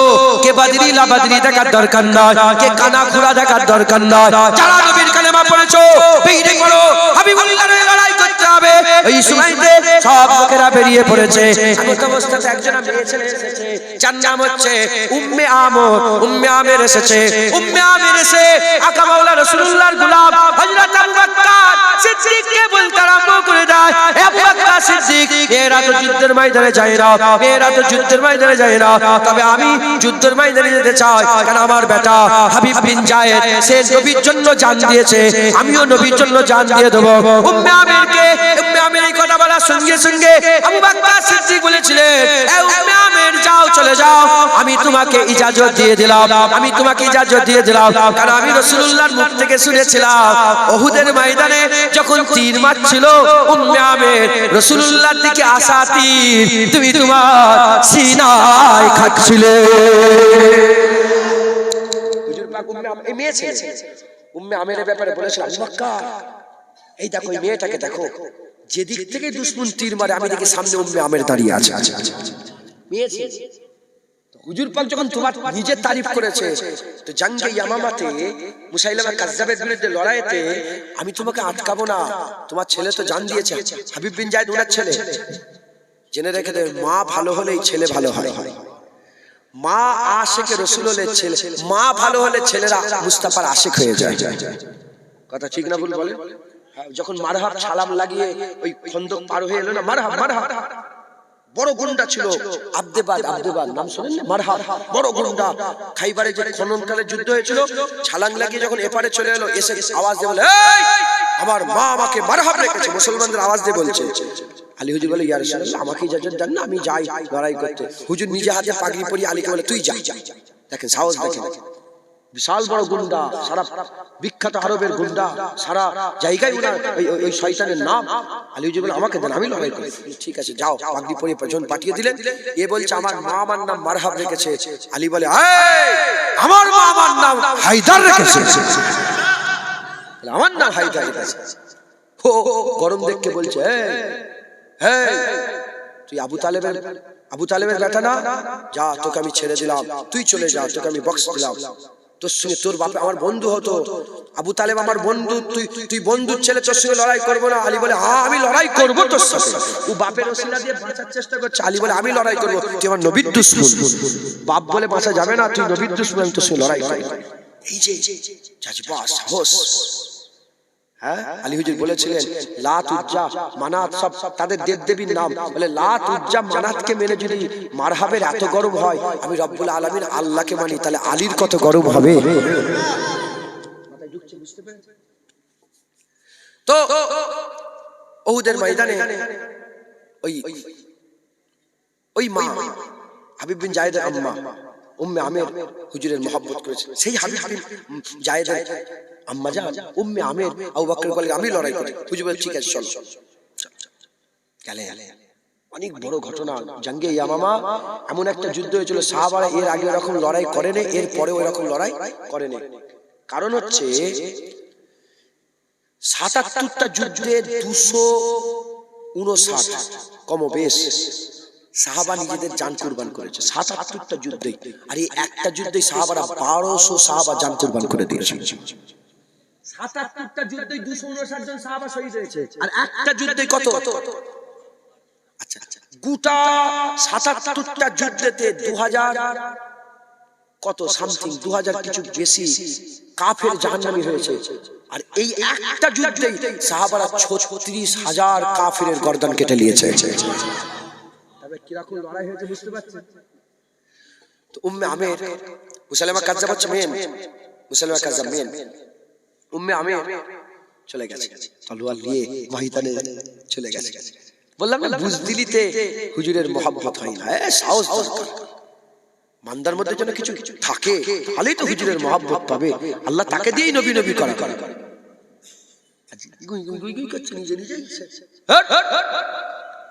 কে বদরি লা বদরি দেখার দরকার নয়, কে কানা খুড়া দেখার দরকার নয়। যারা নবীর কালেমা পড়েছো বেরিয়ে পড়ো, হাবিবুল্লাহর লড়াই করতে হবে। এই সময়তে সব লোকেরা বেরিয়ে পড়েছে। এমন অবস্থাতে একজন মেয়ে ছেলে এসেছে, যার নাম হচ্ছে উম্মে আমর। উম্মে আমের এসেছে। উম্মে আমের এসে আকা মাওলা রাসূলুল্লাহর গোলাম হযরত আবু বকর সিদ্দিককে বলতে আরম্ভ করে দেয়, হে আবু বকর সিদ্দিক, এরা তো যুদ্ধের ময়দানে যায় না, এরা তো যুদ্ধের ময়দানে যায় না, তবে আমি যুদ্ধের ময়দানে যেতে চাই। কারণ আমার বেটা হাবিব বিন জায়েদ সে নবীর জন্য জান দিয়েছে, আমিও নবীর জন্য জান দিয়ে দেব। উম্মে আমেরকে, উম্মে আমের এই কথা বলার সঙ্গে সঙ্গে আবু বকর সিদ্দিক বলেছিলেন, এ উম্মে আমের যাও, চলে যাও, আমি তোমাকে ইজাজত দিয়ে দিলাম, আমি তোমাকে ইজাজত দিয়ে দিলাম। কারণ আমি রাসূলুল্লাহর মুখ থেকে শুনেছিলাম উহুদের ময়দানে যখন তীর মারছিল উম্মে আমের রাসূলুল্লাহর দিকে আসা তীর তুমি তোমার সিনায় খাচ্ছিলে। হুজুর পাক এই মেয়ে ছেলে উম্মে আমেরের ব্যাপারে বলেছিল, আবু বকর এই দেখো এই মেয়েটাকে দেখো, যেদিক থেকে দুশমন তীর মারে আমি দেখি সামনে উম্মে আমের দাঁড়িয়ে আছে। মেয়ে ছেলে। হুজুর পাক যখন তোমার নিজের তারিফ করেছে, তো জাঙ্গে ইয়ামামাতে মুসাইলামা কাজ্জাবের বিরুদ্ধে লড়াইতে আমি তোমাকে আটকাবো না, তোমার ছেলে তো জান দিয়েছে, হাবিব বিন জায়েদ ওনার ছেলে। জেনে রেখে দেবে, মা ভালো হলেই ছেলে ভালো হয়। মা আশিকে রাসূল হলে ছেলে, মা ভালো হলে ছেলেরা মুস্তাফার আশিক হয়ে যায়। কথা ঠিক না ভুল বলেন? যখন মারহাব সালাম লাগিয়ে ওই খন্দক পার হয়ে এলো না, মারহাব মারহাব, বড় গুন্ডা ছিল আব্দেবাদ, আব্দেবাদ নাম শুনেন না? মারহাব বড় গুন্ডা। খাইবারে যে খননকালে যুদ্ধ হয়েছিল, ছালাং লাগিয়ে যখন এপারে চলে এলো, এসে আওয়াজ দিয়ে বলে, এই আমার মা আমাকে মারহাব রেখেছে, মুসলমানদের আওয়াজ দিয়ে বলছে। আলী হুজুর বলে, ইয়া রাসূলুল্লাহ আমাকে ইজাজত দেন না, আমি যাই লড়াই করতে। হুজুর নিজে হাতে পাগড়ি পরিয়ে আলীকে বলে, তুই যা। দেখেন সাহস, দেখেন বিশাল বড় গুন্ডা, সারা বিখ্যাত আরবের গুন্ডা, সারা জায়গায় ওনার ওই শয়তানের নাম। আলী হুজুর বলে, আমাকে দেন, আমি লড়াই করি। ঠিক আছে যাও, পাগড়ি পরিয়ে পেছন পাঠিয়ে দিলেন। এ বলছে, আমার মা আমার নাম মারহাব রেখেছে। আলী বলে, আমার মা আমার নাম হায়দার রেখেছে, আমার নাম হায়দার রেখেছে। ও গরম দেখকে বলছে, তুই আবু তালেবের বেটা না, যা তোকে আমি ছেড়ে দিলাম, তুই চলে যা, তোকে আমি বক্স দিলাম। তোর সঙ্গে তোর বাপ আমার বন্ধু হতো, আবু তালেব আমার বন্ধু, তুই বন্ধুর ছেলে, তোর সঙ্গে লড়াই করবো না। আলী বলে, হ্যাঁ আমি লড়াই করবো তোর সাথে। ও বাপের ওসিলা দিয়ে বাঁচার চেষ্টা করছে। আলী বলে, আমি লড়াই করবো, তুই আমার নবীর দুশমন, বাপ বলে বাঁচা যাবে না, তুই নবীর দুশমন, আমি তোর সঙ্গে লড়াই করবো। এই যে জাজবা, সাহস। হ্যাঁ, আলী হুজুর বলেছিলেন, লাত, উজ্জা, মানাত সব তাদের দেবদেবীর নাম। বলে লাত, উজ্জা, মানাতকে মেনে যদি মারহাবের এত গরম হয়, আমি রব্বুল আলামিন আল্লাহকে মানি, তাহলে আলীর কত গরম হবে। তো উহুদের ময়দানে ওই মা হাবিব বিন জায়েদের আম্মা উম্মে আমের হুজুরের মহব্বত করেছে। সেই হাবিব বিন জায়েদের আম্মা জান উম্মে আমের আবু বকর বলে, আমি লড়াই করি। হুজুর বলে, ঠিক আছে চল। গেলে অনেক বড় ঘটনা, জাঙ্গে ইয়ামামা এমন একটা যুদ্ধ হয়েছিল, সাহাবারা এর আগে এরকম লড়াই করেনি, এর পরেও এরকম লড়াই করেনি। কারণ হচ্ছে ৭৭টা যুদ্ধে 59 কমবেশ সাহাবা নিজেদের জান কুরবান করেছে 77টা যুদ্ধে, আর এই একটা যুদ্ধে সাহাবারা 1200 সাহাবা জান কুরবান করে দিয়েছে। 77টা যুদ্ধে 259 জন সাহাবা শহীদ হয়েছে, আর একটা যুদ্ধে কত? আচ্ছা গোটা 77টা যুদ্ধেতে 2000 কত সামথিং 2000 কিছু বেশি কাফের জাহান্নামী হয়েছে, আর এই একটা যুদ্ধেই সাহাবারা 36,000 কাফেরের গর্দান কেটে নিয়েছে। তবে কিরকম লড়াই হয়েছে বুঝতে পারছেন? তো উম্মে আমির মুসাইলামা কাজ্জাব হচ্ছে মেন, মুসাইলামা কাজ্জাব মেন, উম্মে আমির চলে গেছে তলোয়ার নিয়ে ময়দানে চলে গেছে। বললাম না বুজদিলিতে হুজুরের মহব্বত হয় না, সাহস দরকার। মান্দার মধ্যে যেন কিছু থাকে, তাহলেই তো হুজুরের মহব্বত পাবে। আল্লাহ তাকে দিয়েই নবী নবী করা।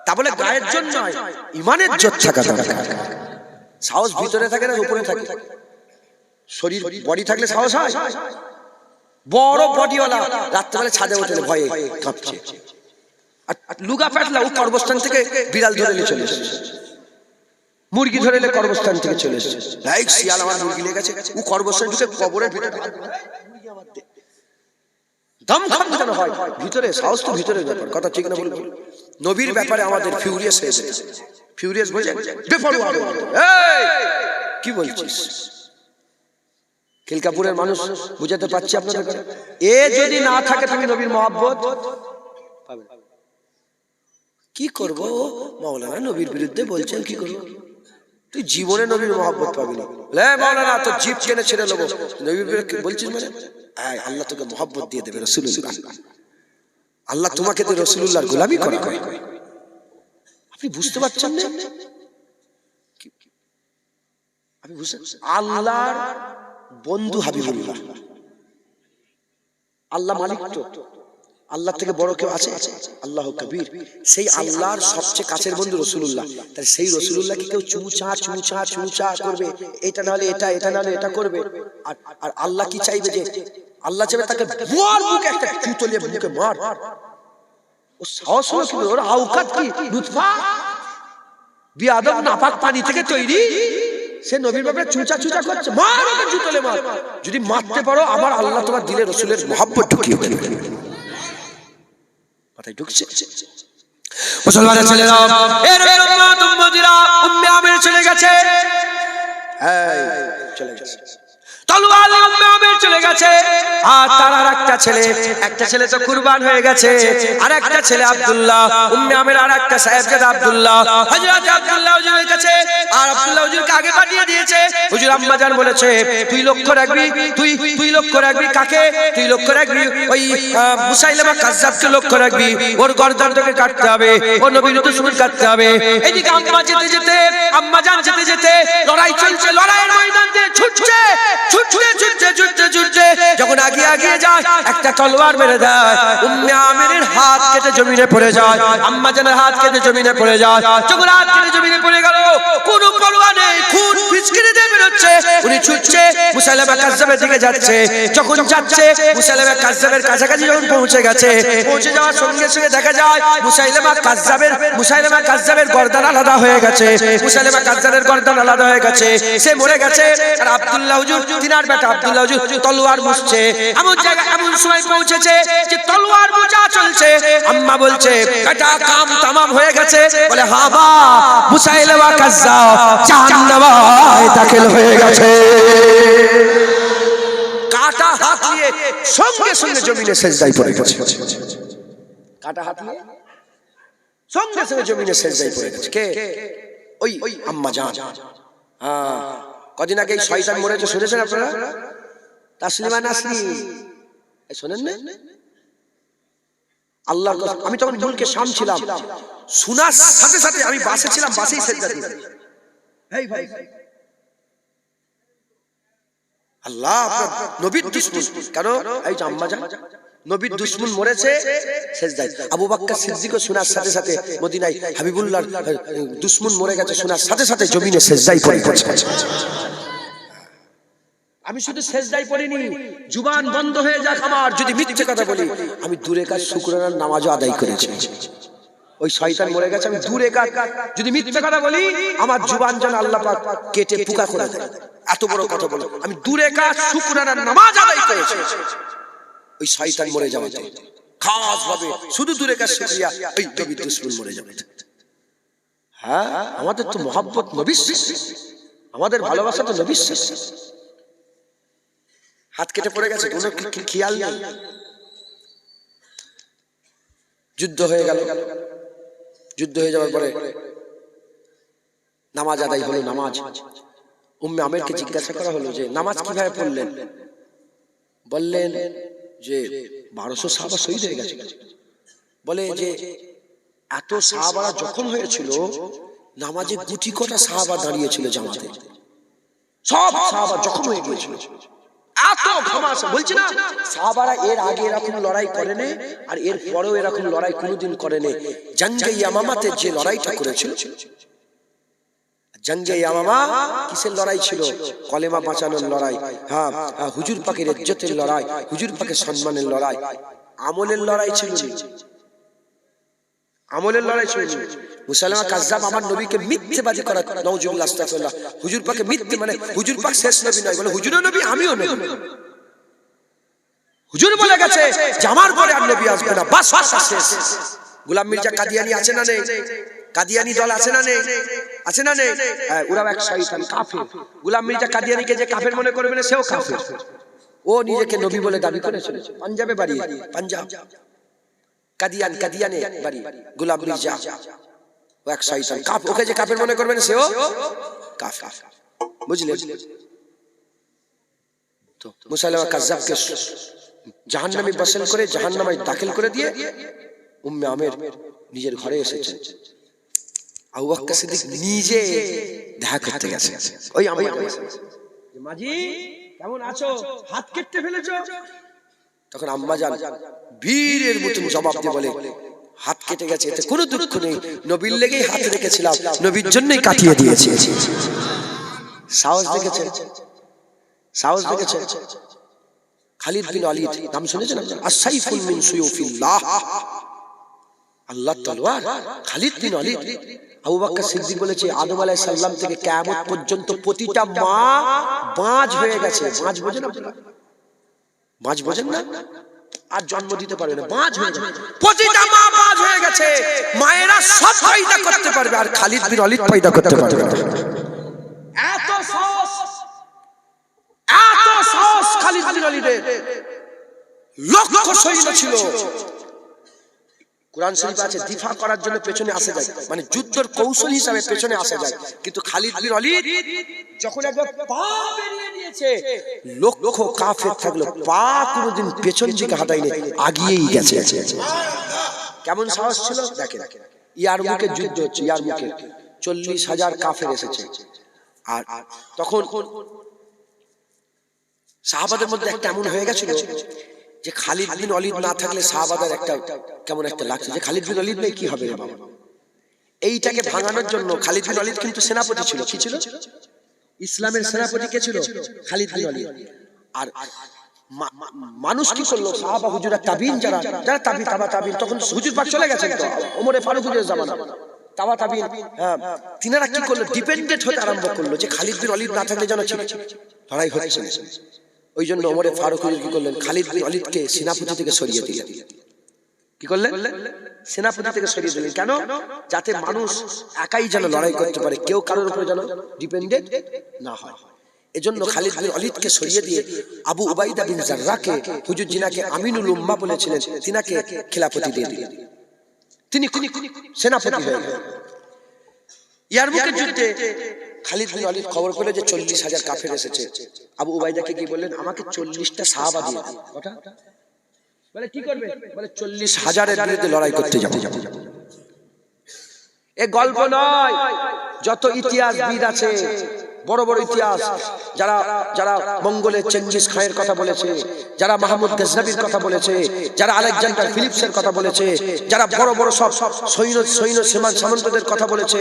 তা বলে গায়ের জন্য নয়, ইমানের জোর থাকা দরকার। সাহস ভিতরে থাকে না উপরে থাকে? শরীর বডি থাকলে সাহস হয়? বড় বডিওয়ালা রাত্রেবেলা ছাদে ওঠে ভয়ে কাঁপছে, আর লুগা পাতলা ও কর্মস্থান থেকে বিড়াল ধরে নিয়ে চলে এসেছে, মুরগি ধরে এলে কর্মস্থান থেকে চলে এসেছে। লাইক শিয়াল আমার মুরগি লেগে গেছে, ও কর্মস্থান ঢুকে কবরের ভিতরে দম খাম যেন হয়। ভিতরে সাহস তো ভিতরের ব্যাপার, কথা ঠিক না বলবো? নবীর ব্যাপারে আমাদের ফিউরিয়াস হয়ে গেছে। ফিউরিয়াস বোঝেন? বেপরোয়া। এই কি বলছিস? খিলকাপুরের মানুষ বুঝাতে পারছি আপনাদের। এ যদি না থাকে তুমি নবীর মহব্বত পাবে। কি করব মাওলানা নবীর বিরুদ্ধে বলছেন, কি করব? তুই জীবনে নবীর মহব্বত পাবি না। লে মাওলানা তো জিভ টেনে ছেড়ে নেবো, নবীর বিরুদ্ধে বলছিস মানে? আল্লাহ তোকে মহব্বত দিয়ে দেবে, রাসূলুল্লাহ। আল্লাহ তোমাকে তো রাসূলুল্লাহর গোলামি করাবে। আপনি বুঝতে পারছেন না? আপনি বুঝতে আল্লাহর বন্ধু হাবিবুল্লাহ, আল্লাহ মালিক তো, আল্লাহ থেকে বড় কেউ আছে? আল্লাহ কবির। সেই আল্লাহর সবচেয়ে কাছের বন্ধু রাসূলুল্লাহ। তাই সেই রাসূলুল্লাহ কি কেউ চুমুচা করবে? এটা নাহলে এটা, এটা নাহলে এটা করবে? আর আল্লাহ কি চাইবে? যে আল্লাহ চাইবে তাকে বুয়ার মুখে একটা জুতো নিয়ে মুখে মার। ও সাহস হলো কি? ওর আওকাত কি? লুৎফা বিয়াদব নাপাক পানি থেকে তৈরি, সে নবীর ব্যাপারে চুচা করছে, মার ওকে জুতোলে মার। যদি মারতে পারো আমার আল্লাহ তোমার দিলে রাসূলের মহব্বত ঢুকিয়ে দেবে। কথাই ঢুকছে? মুসলমানের ছেলেরা, এর উম্মত উম্মতিরা, উম্মে আমির চলে গেছে, চলে গেছে তলোয়ার নিয়ে উম্মে আমির চলে গেছে। আর তার আর একটা ছেলে তো কুরবান হয়ে গেছে, আর একটা ছেলে আব্দুল্লাহ, উম্মে আমির আর একটা সাহেবজাদা আব্দুল্লাহ, হযরত আব্দুল্লাহ হুজুরের কাছে। আর আব্দুল্লাহ হুজুরকে আগে পাঠিয়ে দিয়েছে। হুজুর আম্মা জান বলেছে তুই লক্ষ্য রাখবি, তুই লক্ষ্য রাখবি কাকে? তুই লক্ষ্য রাখবি ওই মুসাইলামা কাজ্জাবকে লক্ষ্য রাখবি, ওর গর্দানটাকে কাটতে হবে, ওর নবীর দুশমন কাটতে হবে। এদিকে আম্মা জান যেতে যেতে লড়াই চলছে, লড়াইয়ের ময়দান দিয়ে ছুটছে, যখন আগিয়ে যায় একটা তলোয়ার মেরে দেয়, উম্মে আমিরের হাত কেটে জমিনে পড়ে যায়, আম্মা জানের হাত কেটে জমিনে পড়ে যায়। যখন হাত কেটে জমিনে পড়ে গেল, কোনো পরোয়া নেই, খুন ফিসকিরি দিয়ে বেরোচ্ছে। উনি ছুটছে, মুসাইলামা কাজ্জাবের দিকে যাচ্ছে। যখন যাচ্ছে মুসাইলামা কাজ্জাবের কাছাকাছি যখন পৌঁছে যাওয়ার সঙ্গে সঙ্গে দেখা যায় মুসাইলামা কাজ্জাবের গর্দান আলাদা হয়ে গেছে, মুসাইলামা কাজ্জাবের গর্দান আলাদা হয়ে গেছে, সে মরে গেছে। আর আব্দুল্লাহ হুজুর, তিনার বেটা আব্দুল্লাহ হুজুর তলোয়ার মুছছে। এমন সময় পৌঁছেছে যে তলোয়ার মোজা চলছে। আম্মা বলছে বেটা কাম তামাম হয়ে গেছে? বলে হ্যাঁ মা, মুসাইলামা কাজ্জাব জাহান্নামে দাখিল হয়ে গেছে। কাটা হাত নিয়ে সঙ্গে সঙ্গে জমিনে সেজদায় পড়ে গেছে। কাটা হাত নিয়ে সঙ্গে সঙ্গে জমিনে সেজদায় পড়ে গেছে। কে? ওই আম্মা জান। কদিন আগে শয়তান মরেছে, শুনেছেন আপনারা? তাসলিমা নাসরিন, শোনেন না? আল্লাহ, আমি তখন মুলকে শাম ছিলাম, শোনার সাথে সাথে আমি বাসে ছিলাম, বাসেই সেজদা দিয়েছি। এই ভাই আল্লাহ আপনার নবীর দুশমন, কেন এই যে আম্মা জান নবীর দুশমন মরেছে সেজদায়। আবু বকর সিদ্দিকও শোনার সাথে সাথে মদিনায় হাবিবুল্লাহর দুশমন মরে গেছে, শোনার সাথে সাথে জমিনে সেজদায় পড়ে গেছে। আমি শুধু সেজদায় পড়িনি, জুবান বন্ধ হয়ে যাক আমার যদি মিথ্যে কথা বলি, আমি দূরে কাজ শুকরানার নামাজও আদায় করেছি। ওই শয়তান মরে গেছে, আমি দূরে কাট যদি মিথ্যা কথা বলি আমার জুবান যেন আল্লাহ পাক কেটে পুকা করে দেয়, এত বড় কথা বলো। আমি দূরে কাট শুকরানার নামাজ আদায় করেছি ওই শয়তান মরে যাওয়াতে, খাস ভাবে শুধু দূরে কাট শুকরিয়া ওই নবীর দুশমন মরে যাবে। হ্যাঁ, আমাদের তো মহব্বত নবীর, আমাদের ভালোবাসা তো নবীর। হাত কেটে পড়ে গেছে, কোনো খেয়াল নেই। যুদ্ধ হয়ে গেল, যুদ্ধ হয়ে যাওয়ার পরে নামাজ আদায় হলো। নামাজ উম্মে আমেরকে জিজ্ঞাসা করা হলো যে নামাজ কিভাবে পড়লেন? বললেন যে 1200 সাহাবা শহীদ হয়ে গেছে। বলে যে এত সাহাবারা যখন হয়েছিল নামাজে গুটি কটা সাহাবা দাঁড়িয়েছিল জামাতে, সব সাহাবা যখন হয়ে গিয়েছিল। এত ঘামাসা, বলছি না সাহাবারা এর আগে এরকম লড়াই করেনি আর এর পরেও এরকম লড়াই কোনোদিন করেনি। জঙ্গে ইয়ামামাতে যে লড়াইটা করেছিল, জঙ্গে ইয়ামামা কিসের লড়াই ছিল? কলেমা বাঁচানোর লড়াই। হ্যাঁ, হুজুর পাকের ইজ্জতের লড়াই, হুজুর পাকের সম্মানের লড়াই। আমলের লড়াই ছিল না, আমলের লড়াই ছিল না। মুসাইলামা কাজ্জাব আমার নবীকে মিথ্যেবাদী করা, নাউজুবিল্লাহ আস্তাগফিরুল্লাহ। হুজুর পাকে মিথ্যে মানে হুজুর পাক শেষ নবী নয়, বলে হুজুরও নবী আমিও নবী। হুজুর বলে গেছে যে আমার পরে আর নবী আসবে না, বাস শেষ। গোলাম মির্জা কাদিয়ানি আছে না নেই? কাদিয়ানি দল আছে না নেই? আছে না নেই? ওরাও এক শয়তান কাফের। গোলাম মির্জা কাদিয়ানিকে যে কাফের মনে করবে না, সেও কাফের। ও নিজেকে নবী বলে দাবি করেছিল। পাঞ্জাবে বাড়ি, পাঞ্জাব কাদিয়ানে বাড়ি গোলাম মির্জা, ও এক শয়তান কাফ। ওকে যে কাফের মনে করবেন সেও কাফের, বুঝলেন তো? মুসাইলামা কাজ্জাবকে জাহান্নামে বাসেল করে জাহান্নামে দাখিল করে দিয়ে উম্মে আমের নিজের ঘরে এসেছে। আবু বকর সিদ্দিক নিজে দেখা করতে গেছে। ওই আমি মাঝি কেমন আছো, হাত কেটে ফেলেছো? তখন আম্মা জান বীরের মতন জবাব দিয়ে বলে হাত কেটে গেছে, এতে কোনো দুঃখ নেই, নবীর লেগেই হাত রেখেছিলাম, নবীর জন্যই কাটিয়ে দিয়েছি। সাহস দেখেছেন, সাহস দেখেছেন। খালিদ বিন ওয়ালিদ নাম শুনেছেন আপনারা? আস-সাইফুল মিন সুয়ুফিল্লাহ, আল্লাহর তলোয়ার। খালিদ বিন ওয়ালিদ। আবু বকর সিদ্দিক বলেছে আদম আলাইহিস সালাম থেকে কিয়ামত পর্যন্ত প্রতিটা মা বাজ হয়ে গেছে। বাজ বোঝেন আপনারা? বাজ বোঝেন না? আর জন্ম দিতে পারবে না, বাজ হয়ে গেছে। প্রতিটা মা বাজ হয়ে গেছে। মায়েরা সব পয়দা করতে পারবে আর খালিদ বিন ওয়ালিদ পয়দা করতে পারবে না। এত সাহস, এত সাহস খালিদ বিন ওয়ালিদের। লক্ষ সৈন্য ছিল। কুরআন শরীফ আছে দিফা করার জন্য পেছনে আসে যায়, মানে যুদ্ধের কৌশল হিসাবে পেছনে আসে যায়। কিন্তু খালিদ বিন ওয়ালিদ যখন একবার পা বেরিয়ে নিয়েছে, লক্ষ কাফের থাকলো পা কোনোদিন পেছন দিকে হাঁটায়নি, আগিয়েই গেছে। কেমন সাহস ছিল দেখেন। ইয়ারমুকের যুদ্ধ হচ্ছে, ইয়ারমুকে 40,000 কাফের এসেছে। আর তখন সাহাবাদের মধ্যে একটা এমন হয়ে গেছিল যে খালিদ বিন ওয়ালিদ না থাকলে সাহাবাদের একটা কেমন একটা লাগছে যে খালিদ বিন ওয়ালিদ নেই কি হবে রে বাবা। এইটাকে ভাঙানোর জন্য খালিদ বিন ওয়ালিদ কিন্তু সেনাপতি ছিল। কি ছিল? ইসলামের সেনাপতি কে ছিল? খালিদ বিন ওয়ালিদ। আর মানুষ কি করলো? সাহাবা হুজুরা তাবিন, যারা যারা তাবিন, তখন হুজুর পাক চলে গেছেন তো, ওমরে ফারুক হুজুরের জামানা, তাবিন, তিনারা কি করলো? ডিপেন্ডেন্ট হতে আরম্ভ করলো যে খালিদ বিন ওয়ালিদ না থাকলে যেন লড়াই হচ্ছে না। ওই জন্য ওমরে ফারুক হুজুর কি করলেন? খালিদ বিন ওয়ালিদকে সেনাপতি থেকে সরিয়ে দিলেন। কি করলেন? সেনাপতি থেকে সরিয়ে দিলেন। কেন? যাতে মানুষ একাই যেন লড়াই করতে পারে, কেউ কারোর উপরে যেন ডিপেন্ডেন্ট না হয়। এজন্য খালিদ বিন ওয়ালিদকে সরিয়ে দিয়ে আবু উবাইদা বিন জাররাহকে হুজুর জিনাকে আমিনুল উম্মাহ বলেছিলেন, তিনাকে খেলাফতি দিয়ে দিলেন। তিনি সেনাপতি হয়ে গেলেন। ইয়ারমুকের যুদ্ধে খালিদ বিন ওয়ালিদ খবর পেল যে 40,000 কাফের এসেছে। আবু উবাইদাকে কি বললেন? আমাকে 40টা সাহাবা দিয়ে দিন। কথা বলে কি করবে? বলে 40,000-এর বিরুদ্ধে লড়াই করতে যাব। এ গল্প নয়, যত ইতিহাসবিদ আছে বড় বড় ইতিহাস, যারা যারা মঙ্গলের চেঙ্গিস খানের কথা বলেছে, যারা মাহমুদ গজনবীর কথা বলেছে, যারা আলেকজান্ডার ফিলিপসের কথা বলেছে, যারা বড় বড় সব সৈন্য সামন্তদের কথা বলেছে,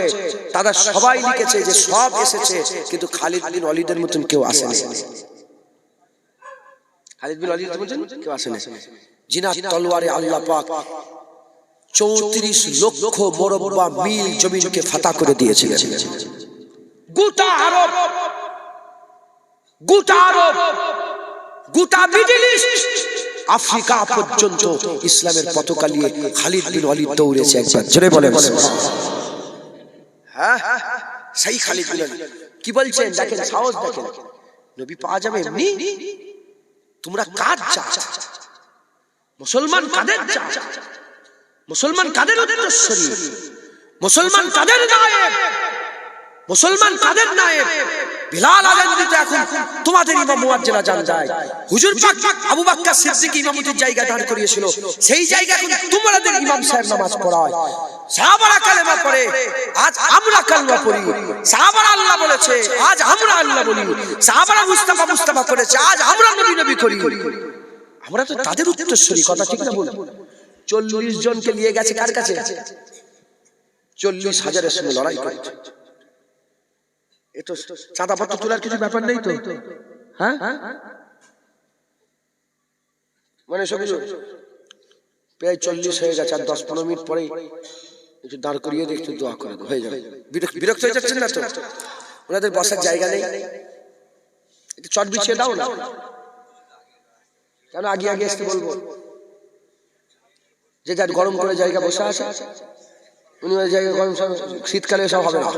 তারা সবাই লিখেছে যে সব এসেছে, কিন্তু খালিদ বিন ওয়ালিদের মতন কেউ আসেনি। খালিদ বিন ওয়ালিদের মতন কেউ আসেনি। জিনার তলোয়ারে আল্লাহ পাক 34 লক্ষ মুরব্বা মিল জমিনকে ফাতা করে দিয়েছিলেন। গোটা আরব, গোটা আরব, গোটা মিডল ইস্ট, আফ্রিকা পর্যন্ত ইসলামের পতাকা নিয়ে খালিদ বিন ওয়ালিদ দৌড়েছে একবার। জোরে বলেন হ্যাঁ, সেই খালিদ বিন ওয়ালিদ কি বলছেন দেখেন, সাহস দেখেন। নবী পাওয়া যাবে এমনি? তোমরা কার জাত? মুসলমান কাদের জাত? মুসলমান কাদের উত্তরসূরি? মুসলমান কাদের নায়েব? মুসলমান কাদের নায়েব? বিলাল আজান দিতে এখন তোমাদের ইমাম মুয়াজ্জিন আজান দেয়। হুজুর পাক আবু বকর সিদ্দিক ইমামতির জায়গা দাঁড় করিয়েছিল, সেই জায়গা এখন তোমাদের ইমাম সাহেব নামাজ পড়ায়। সাহাবারা কালেমা পড়ে, আজ আমরা কালেমা পড়ি। সাহাবারা আল্লাহ বলেছে, আজ আমরা আল্লাহ বলি। সাহাবারা মুস্তাফা মুস্তাফা করেছে, আজ আমরা নবী নবী করি। আমরা তো তাদের উত্তরসূরি, কথা ঠিক না বল? 40 জনকে নিয়ে গেছে কার কাছে? 40,000-এর সঙ্গে লড়াই করেছে। এতো চাঁদাপত্র তোলার কিছু ব্যাপার নেই তো, হ্যাঁ? মানে সব প্রায় 40 হয়ে গেছে, আর 10-15 মিনিট পরে একটু দাঁড় করিয়ে একটু দোয়া করে হয়ে যাবে। বিরক্ত হয়ে যাচ্ছেন না তো? ওনাদের বসার জায়গা নেই, একটু চট বিছিয়ে দাও না। কেন আগে আগে আসতে বলবো? যে যার গরম করে জায়গা বসে আসে, উনি ওই জায়গায় গরম, শীতকালে সব হবে না।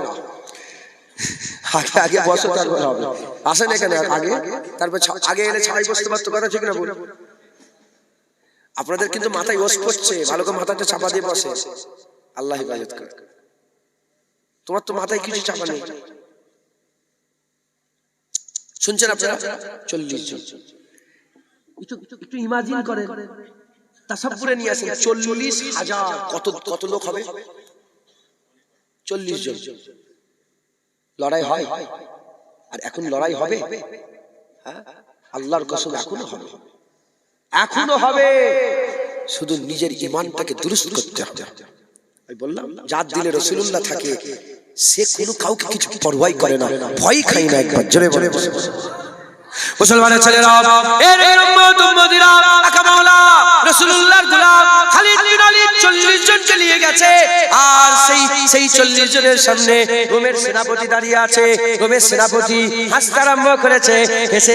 আগে আগে বসো, তারপর হবে। আসেন এখানে আগে, তারপর আগে এলে ছাই বসতে পারতো, কথা ঠিক না বল? আপনাদের কিন্তু মাথায় ওস পড়ছে, ভালো করে মাথাটা চাপা দিয়ে বসে। আল্লাহ হিফাজত করে। তোমার তো মাথায় কিছু চাপা নেই। শুনছেন আপনারা? 40 জন। একটু ইমাজিন করেন, তাসাব্বুরে নিয়ে আসেন 40,000, কত লোক হবে? 40 জন। লড়াই হয়, আর এখন লড়াই হবে? হ্যাঁ, আল্লাহর কসম এখনো হবে, এখনো হবে। শুধু নিজের ঈমানটাকে দুরুস্ত করতে হবে। আমি বললাম, যার দিলে রাসূলুল্লাহ থাকে সে কোনো কাউকে কিছু পরোয়াই করে না, ভয় খায় না। একবার জোরে বলে মুসলমানের ছেলেরা, এর উম্মত উম্মতিরা, আকা মাওলা রাসূলুল্লাহর গোলাম খালিদ বিন ওয়ালিদ 40 জনকে নিয়ে গেছে। আর সেই 40 জনের সামনে রোমের সেনাপতি দাঁড়িয়ে আছে। রোমের সেনাপতি হাসতে আরম্ভ করেছে, হেসে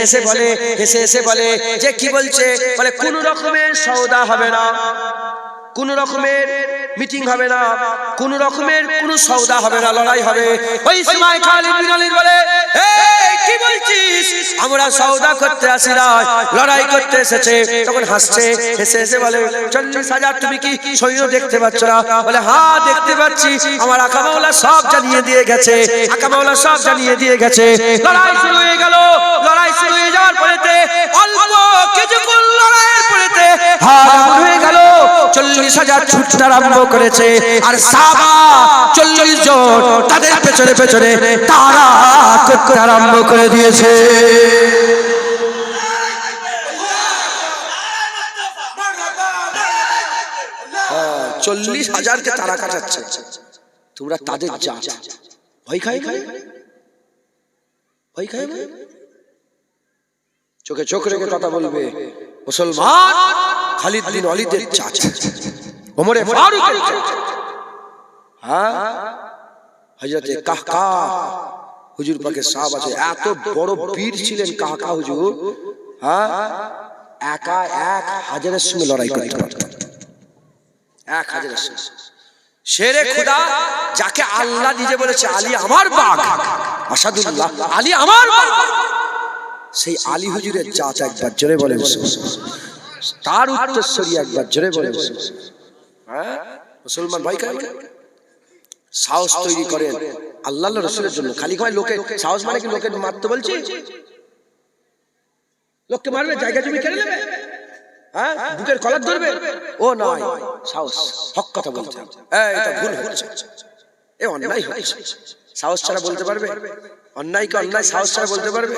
হেসে বলে যে কি বলছে? বলে কোন রকমের সওদা হবে না, কোন রকমের মিটিং হবে না, কোন রকমের কোন সওদা হবে না, লড়াই হবে। ওই সময় খালিদ বিন ওয়ালিদ বলে, এই কি বলছিস? আমরা সওদা করতে আসি না, লড়াই করতে এসেছে। তখন হাসছে, হেসে বলে, 40,000 তুমি কি সৈন্য দেখতে পাচ্ছ না? বলে হ্যাঁ দেখতে পাচ্ছি, আমার আকা মাওলা সব জানিয়ে দিয়ে গেছে, আকা মাওলা সব জানিয়ে দিয়ে গেছে। লড়াই শুরু হয়ে গেল। লড়াই শুরু হয়ে যাওয়ার পরেতে অল্প কিছুক্ষণ লড়াইয়ের পরেতে হার হয়ে গেল। 40,000 ছুটতে আরম্ভ করেছে, আর সাহাবা 40 জন তাদের পেছনে পেছনে তারা করতে আরম্ভ করে দিয়েছে। 40,000-কে তারা কাটাচ্ছে। তোমরা তাদের জাত, ভয় খায়, ভয় খায়। চোখে চোখ রেখে কথা বলবে। মুসলমান খালিদ বিন ওয়ালিদের জাত, ওমরে ফারুকের জাত। হ্যাঁ, হযরতে কাহকা হুজুর পাকের সাহাবা আছে, এত বড় বীর ছিলেন কাহকা হুজুর। হ্যাঁ, একা 1000-এর সঙ্গে লড়াই করতে পারতেন, 1000-এর সঙ্গে। শেরে খোদা যাকে আল্লাহ নিজে বলেছে আলী আমার বাঘ, আসাদুল্লাহ আলী আমার বাঘ, সেই আলী হুজুরের জাত। একবার জোরে বলে তার উত্তরসূরি, একবার জোরে বলে। হ্যাঁ, মুসলমান ভাই কায় সাহস তৈরি করেন আল্লাহর রাসূলের জন্য। খালি কয় লোকে সাহস মানে কি লোকে মারতে বলছি? লোককে মারবে, জায়গা জমি কেড়ে নেবে, হ্যাঁ, বুকের কলার ধরবে, ও নয়। সাহস, হক কথা বলতে হবে। এটা ভুল হচ্ছে, এ অন্যায় হচ্ছে। সাহস ছাড়া বলতে পারবে? অন্যায়কে অন্যায় সাহস ছাড়া বলতে পারবে?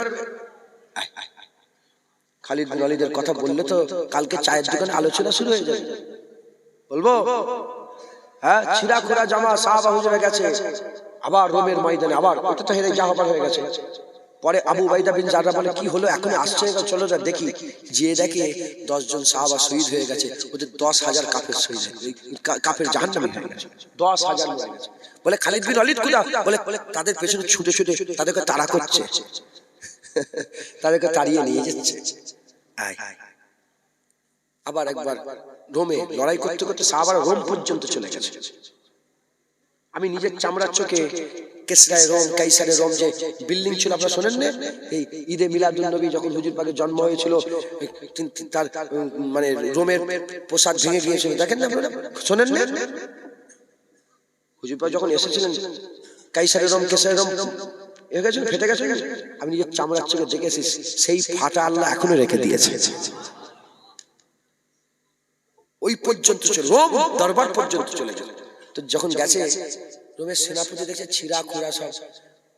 খালিদ বিন ওয়ালিদের কথা বললে তো কালকে চায়ের দোকানে আলোচনা শুরু হয়ে যাবে। বলবো? হ্যাঁ, ছিঁড়া খোড়া জামা সাহাবা হুজুরে গেছে, আবার রোমের ময়দানে আবার ওটা তো হেরে জাহাবার হয়ে গেছে। পরে আবু উবাইদা বিন জাররাহ বলে কি হলো এখন আসছে চলো যা দেখি, যে দেখে 10 জন সাহাবা শহীদ হয়ে গেছে, ওদের 10,000 কাফের শহীদ কাফের জাহান্নামী হয়ে গেছে, 10,000 হয়ে গেছে। বলে খালিদ বিন ওয়ালিদ কোথা? বলে তাদের পেছনে ছুটে ছুটে তাদেরকে তাড়া করছে, তাদেরকে তাড়িয়ে নিয়ে যাচ্ছে। আবার একবার রোমে লড়াই করতে করতে সাহাবারা রোম পর্যন্ত চলে গেছে। আমি নিজের চামড়ার চোখে কেসরায় রোম, কাইসারে রোম যে বিল্ডিং ছিল আপনারা শোনেন না, এই ঈদে মিলাদুন নবী যখন হুজুর পাকের জন্ম হয়েছিল, তার মানে রোমের পোশাক ভেঙে গিয়েছিল, দেখেন না আপনারা, শোনেন না? হুজুর পাক যখন এসেছিলেন কাইসারে রোম, কেসরায় রোম ফেটে গেছে, আমি নিজের চামড়ার চোখে দেখেছি, সেই ফাটা আল্লাহ এখনো রেখে দিয়েছে। ওই পর্যন্ত চলে, রোম দরবার পর্যন্ত চলে গেল। তো যখন গেছে রোমের সেনাপতি দেখে ছিঁড়া খোঁড়া সব,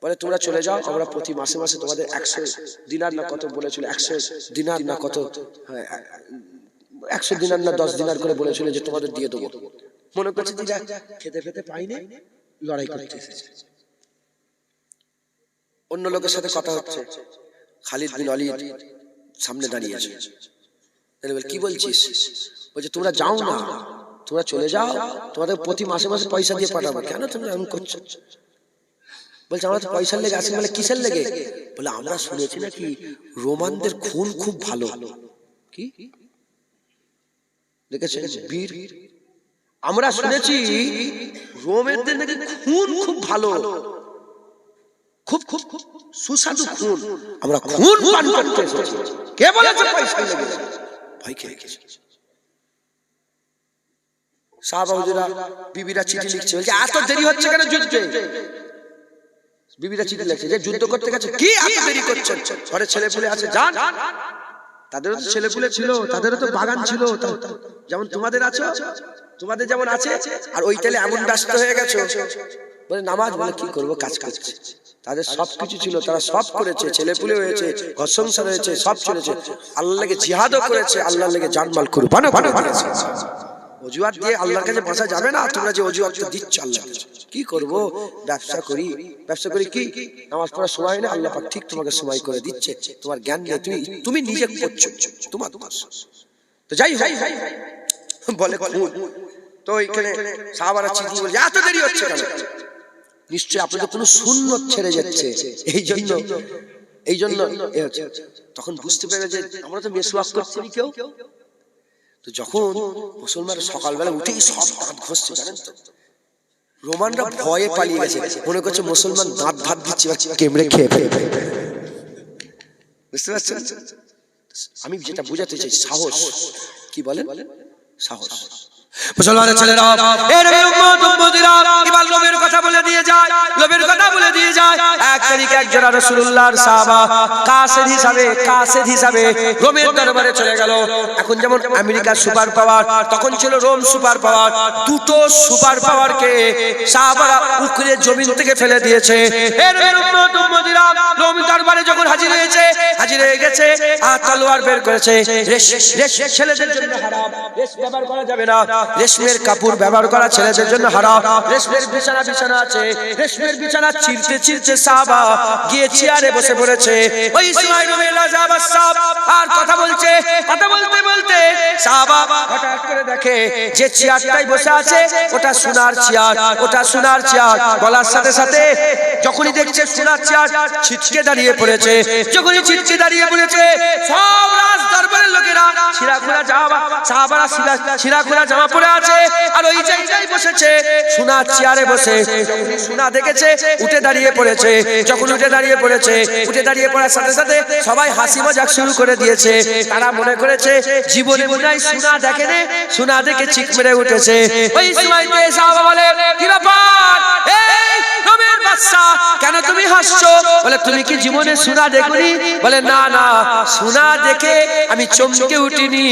বলে তোমরা চলে যাও, আমরা প্রতি মাসে মাসে তোমাদের 100 দিনার না কত বলেছিল, 100 দিনার না কত, 100 দিনার না 10 দিনার করে বলেছিল যে তোমাদের দিয়ে দেবো। মনে করছে দিদা খেতে খেতে পাইনি, লড়াই করতে এসেছে। অন্য লোকের সাথে কথা হচ্ছে, খালিদ বিন ওয়ালিদ সামনে দাঁড়িয়েছে। কি বলছিস? বলছে তোমরা যাও না, তোমরা চলে যাও, তোমাদের প্রতি মাসে মাসে পয়সা দিয়ে পাঠাবো। কেন তোমরা এমন করছো? বলছে আমরা তো পয়সার লেগে আসি। বলে কিসের লেগে? বলে আমরা শুনেছি নাকি রোমানদের খুন খুব ভালো। কি দেখেছেন বীর? আমরা শুনেছি রোমেরদের নাকি খুন খুব ভালো, খুব খুব সুস্বাদু খুন, আমরা খুন পান করতে এসেছি। কে বলেছে পয়সার লেগে? ভয় খেয়ে গেছে। সাহাবা হুজুরা বিবিরা চিঠি লিখছে, বলছে এত দেরি হচ্ছে কেন যুদ্ধে? বিবিরা চিঠি লিখছে যে যুদ্ধ করতে গেছে, কি এত দেরি করছেন? ঘরে ছেলে পুলে আছে, যান। তাদেরও তো ছেলে পুলে ছিল, তাদেরও তো বাগান ছিল, যেমন তোমাদের আছে, তোমাদের যেমন আছে, আর ওই তেলে এমন ব্যস্ত হয়ে গেছে। বলে নামাজ, বলে কি করবো, কাজ করছে। তাদের সবকিছু ছিল, তারা সব করেছে, ছেলে পুলে হয়েছে, ঘর সংসার হয়েছে, সব চলেছে, আল্লাহর লেগে জিহাদও করেছে, আল্লাহর লেগে জানমাল কুরবানও করেছে। অজুহাত দিয়ে আল্লাহর কাছে বাঁচা যাবে না। তোমরা যে অজুহাতটা দিচ্ছ, আল্লাহ কি করব, ব্যবসা করি, ব্যবসা করি কি, নামাজ পড়ার সময় না, আল্লাহ পাক ঠিক তোমাকে সময় করে দিচ্ছে, তোমার জ্ঞান নেই, তুমি নিজে করছো, তোমার তো যাই বলে। তো এইখানে সাহাবারা চিঠি বলে এত দেরি হচ্ছে কেন? নিশ্চয়ই আপনাদের কোনো সুন্নত ছেড়ে যাচ্ছে, এই জন্য তখন বুঝতে পেরে যে আমরা তো মেসওয়াক করছি কেউ। তো যখন মুসলমান সকালবেলা উঠেই সব দাঁত ঘষছে, জানেন তো, রোমানরা ভয়ে পালিয়ে গেছে, মনে করছে মুসলমান দাঁত ধাত দিচ্ছে, কেমড়ে খেয়ে ফেলবে। বুঝতে পারছেন? আমি যেটা বুঝাতে চাই, সাহস। কি বলেন? সাহস। মুসলমানের ছেলেরা, এর উম্মত উম্মতিরা এবার লোভের কথা বলে দিয়ে যায়, লোভের কথা বলে দিয়ে যায়। এক তারিখে একজন রাসূলুল্লাহর সাহাবা কাসেদ হিসাবে রোমের দরবারে চলে গেল। এখন যেমন আমেরিকা সুপার পাওয়ার, তখন ছিল রোম সুপার পাওয়ার। দুটো সুপার পাওয়ারকে সাহাবারা উকড়ে জমিন থেকে ফেলে দিয়েছে। এর উম্মত উম্মতিরা রোম দরবারে যখন হাজির হয়ে গেছে, আর তলোয়ার বের করেছে। রেশ ছেলেদের জন্য হারাম, রেশ ব্যবহার করা যাবে না। রেশমের কাপড় ব্যবহার করা ছেলেদের জন্য হারাম। রেশমের বিছানা আছে, রেশমের বিছানা ছিঁড়তে সাহাবা গিয়ে চেয়ারে বসে পড়েছে। ওই সময় রোমের রাজা বাদশাহ আর কথা বলতে সাহাবা হঠাৎ করে দেখে যে চেয়ারটাই বসে আছে ওটা সোনার চেয়ার। বলার সাথে সাথে যখনই দেখছে সোনার চেয়ার, ছিটকে দাঁড়িয়ে পড়েছে। যখনই ছিটকে দাঁড়িয়ে পড়েছে, সব রাজ দরবারের লোকেরা ছিঁড়া জামা পরে আছে, আর ওই জায়গায় বসেছে সোনার চেয়ারে বসে। সোনা দেখেছে, উঠে দাঁড়িয়ে পড়েছে। যখন উঠে দাঁড়িয়ে পড়ার সাথে সাথে সবাই হাসি মজাক শুরু করে দিয়েছে। তারা মনে করেছে জীবনে বোধহয় সোনা দেখেনি, সোনা দেখে চিক মেরে উঠেছে। ওই সময় সাহাবা বলে, কি ব্যাপার, এই রোমের বাদশা, কেন তুমি হাসছো? বলে তুমি কি জীবনে সোনা দেখনি? বলে না, সোনা দেখে আমি চমকে উঠিনি।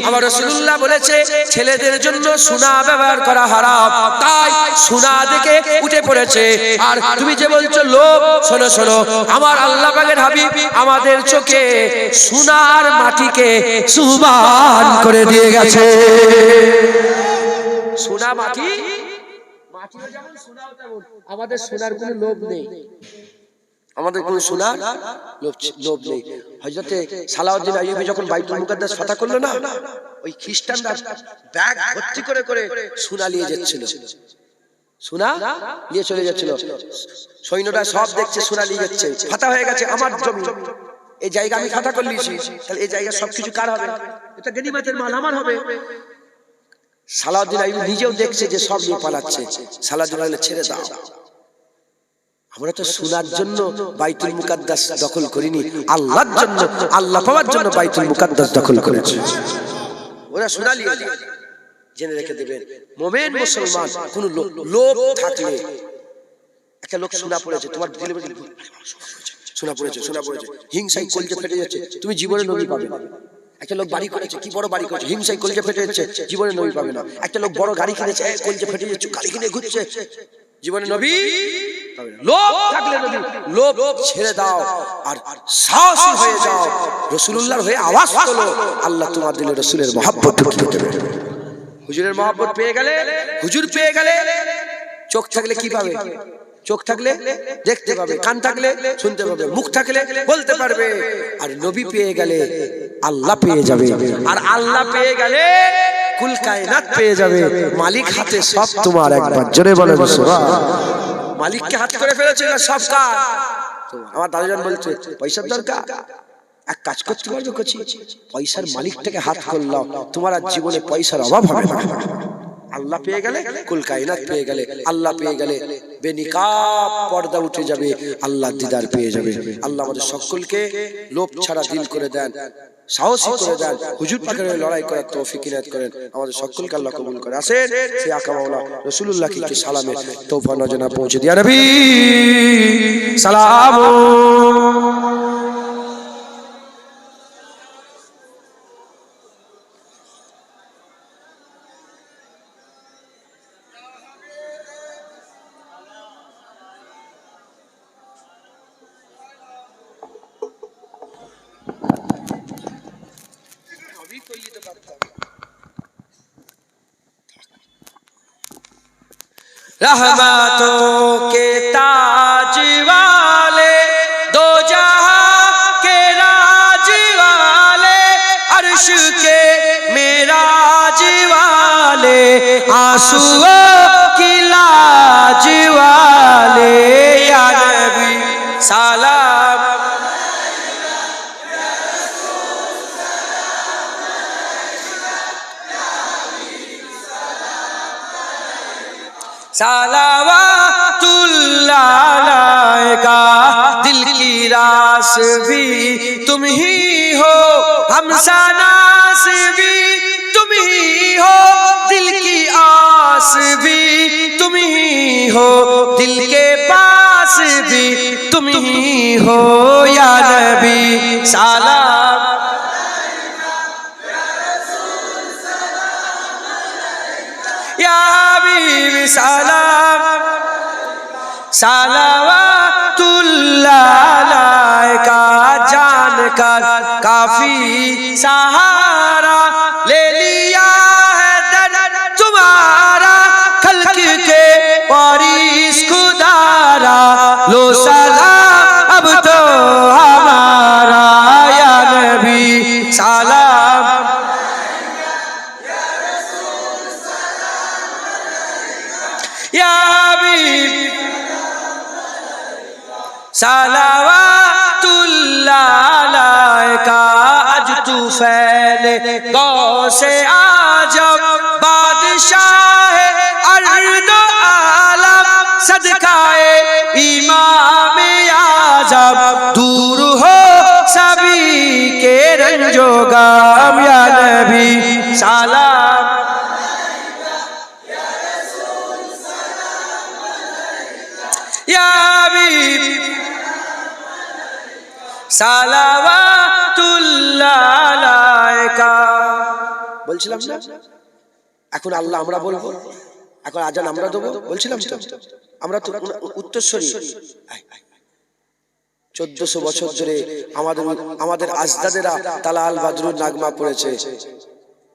আমার রাসূলুল্লাহ বলেছে ছেলেদের জন্য সোনা ব্যবহার করা হারাম, তাই সোনা দেখে উঠে পড়েছে। আর তুমি যে বলছো লোভ, শোনো, আমার আল্লাহ পাকের হাবিব আমাদের চোখে সোনার মাটিকে সুবহান করে দিয়ে গেছে। সোনা মাটিও যেমন সোনাও তেমন, আমাদের সোনার কোনো লোভ নেই, আমাদের কোনো শোনার লোভ নেই। হযরতে সালাউদ্দিন আইয়ুবী যখন বাইতুল মুকাদ্দাস ফাতা করলো না, ওই খ্রিস্টানরা ব্যাগ ভর্তি করে করে সোনা নিয়ে যাচ্ছিল, সোনা নিয়ে চলে যাচ্ছিল। সৈন্যরা সব দেখছে সোনা নিয়ে যাচ্ছে, ফাতা হয়ে গেছে আমার জমি, এই জায়গা আমি ফাতা করে নিয়েছি, তাহলে এই জায়গা সবকিছু কার হবে? এটা গনিমতের মাল আমার হবে। সালাউদ্দিন আইয়ুবী নিজেও দেখছে যে সব নিয়ে পালাচ্ছে। সালাউদ্দিন আইয়ুবী ছেড়ে দাও, আমরা তো সোনার জন্য বাইতুল মুকাদ্দাস দখল করিনি, আল্লাহর জন্য, আল্লাহ পাওয়ার জন্য বাইতুল মুকাদ্দাস দখল করেছে। ওরা সোনা নিয়ে যায়। জেনে রেখে দেবেন, মুমিন মুসলমান কোন লোভ থাকলে, একটা লোক সোনা পড়েছে তোমার দিলে, সোনা পড়েছে, সোনা পড়েছে, হিংসায় কলজে ফেটে যাচ্ছে, তুমি জীবনে নবী পাবে না। একটা লোক বাড়ি করেছে, কি বড় বাড়ি করেছে, হিংসায় কলজে ফেটে যাচ্ছে, জীবনে নবী পাবে না। একটা লোক বড় গাড়ি কিনেছে, কলজে ফেটে যাচ্ছে, গাড়ি কিনে ঘুরছে, জীবনে নবী পাবে না। লোভ থাকলে নবী, লোভ ছেড়ে দাও আর সাহসী হয়ে যাও, রাসূলুল্লাহর হয়ে আওয়াজ তোলো, আল্লাহ তোমার দিলে রাসূলের মহব্বত ঢুকিয়ে দেবে। হুজুরের মহব্বত পেয়ে গেলে, হুজুর পেয়ে গেলে, চোখ থাকলে কি পাবে? চোখ থাকলে দেখতে পাবে, কান থাকলে শুনতে পাবে, মুখ থাকলে বলতে পারবে। আর নবী পেয়ে গেলে আল্লাহ পেয়ে যাবে, আর আল্লাহ পেয়ে গেলে কুল কায়নাত পেয়ে যাবে। মালিক হাতে সব তোমার। একবার জোরে বলেন সুবহানাল্লাহ। মালিককে হাত করে ফেলেছে না সব কাজ। আমার দাদুজান বলছে পয়সার দরকার, এক কাজ করতে পারবে, কচি পয়সার মালিকটাকে হাত করলাও, তোমার আর জীবনে পয়সার অভাব হবে না। আল্লাহ পেয়ে গেলে কুল কায়নাত পেয়ে গেলে, আল্লাহ পেয়ে গেলে বেনিকাব পর্দা উঠে যাবে, আল্লাহ দিদার পেয়ে যাবে। আল্লাহ আমাদের সকলকে লোভ ছাড়া দিল করে দেন, সাহসী করে দেন, হুজুর পাকের লড়াই করার তৌফিক ইনায়াত করেন। আমাদের সকলকে আল্লাহ কবুল করে। আসেন সেই আকা মাওলা রাসূলুল্লাহকে কি সালামে তওফা নজনা পৌঁছে দিয়া নবী সালাম। रहमतों के ताज वाले, दो जहां के राज वाले, अर्श के मेराज वाले, आंसुओं की लाज वाले, या नबी सलाम। सलावतुल्लाह अलैका, दिल की रास भी तुम ही हो, हमसनास भी तुम ही हो, दिल की आस भी तुम ही हो, दिल के पास भी तुम ही हो, या नबी सलाम। या हबीब सलाम, सलावतुल्लाह अलैका, जान कर काफी सहारा ले लिया है दर तुम्हारा, खल्क के वारिस खुदारा, लो सलाम अब तो हमारा, या नबी सलाम। या हबीब सलावतुल्लाह अलैका, आज तू फैले गौ से आजम, बादशाह अर्द आलम, सदकाए इमाम आजम, दूर हो सभी के रंजो गम, या नबी सलाम। या हबीब सलावतुल्लाह अलैका। বলছিলাম না, এখন আল্লাহ আমরা বলবো, এখন আজান আমরা দেবো, বলছিলাম তো আমরা তো উত্তরসূরি। 1400 বছর ধরে আমাদের আজদাদেরা তালাল বাদরুন নাগমা পড়েছে,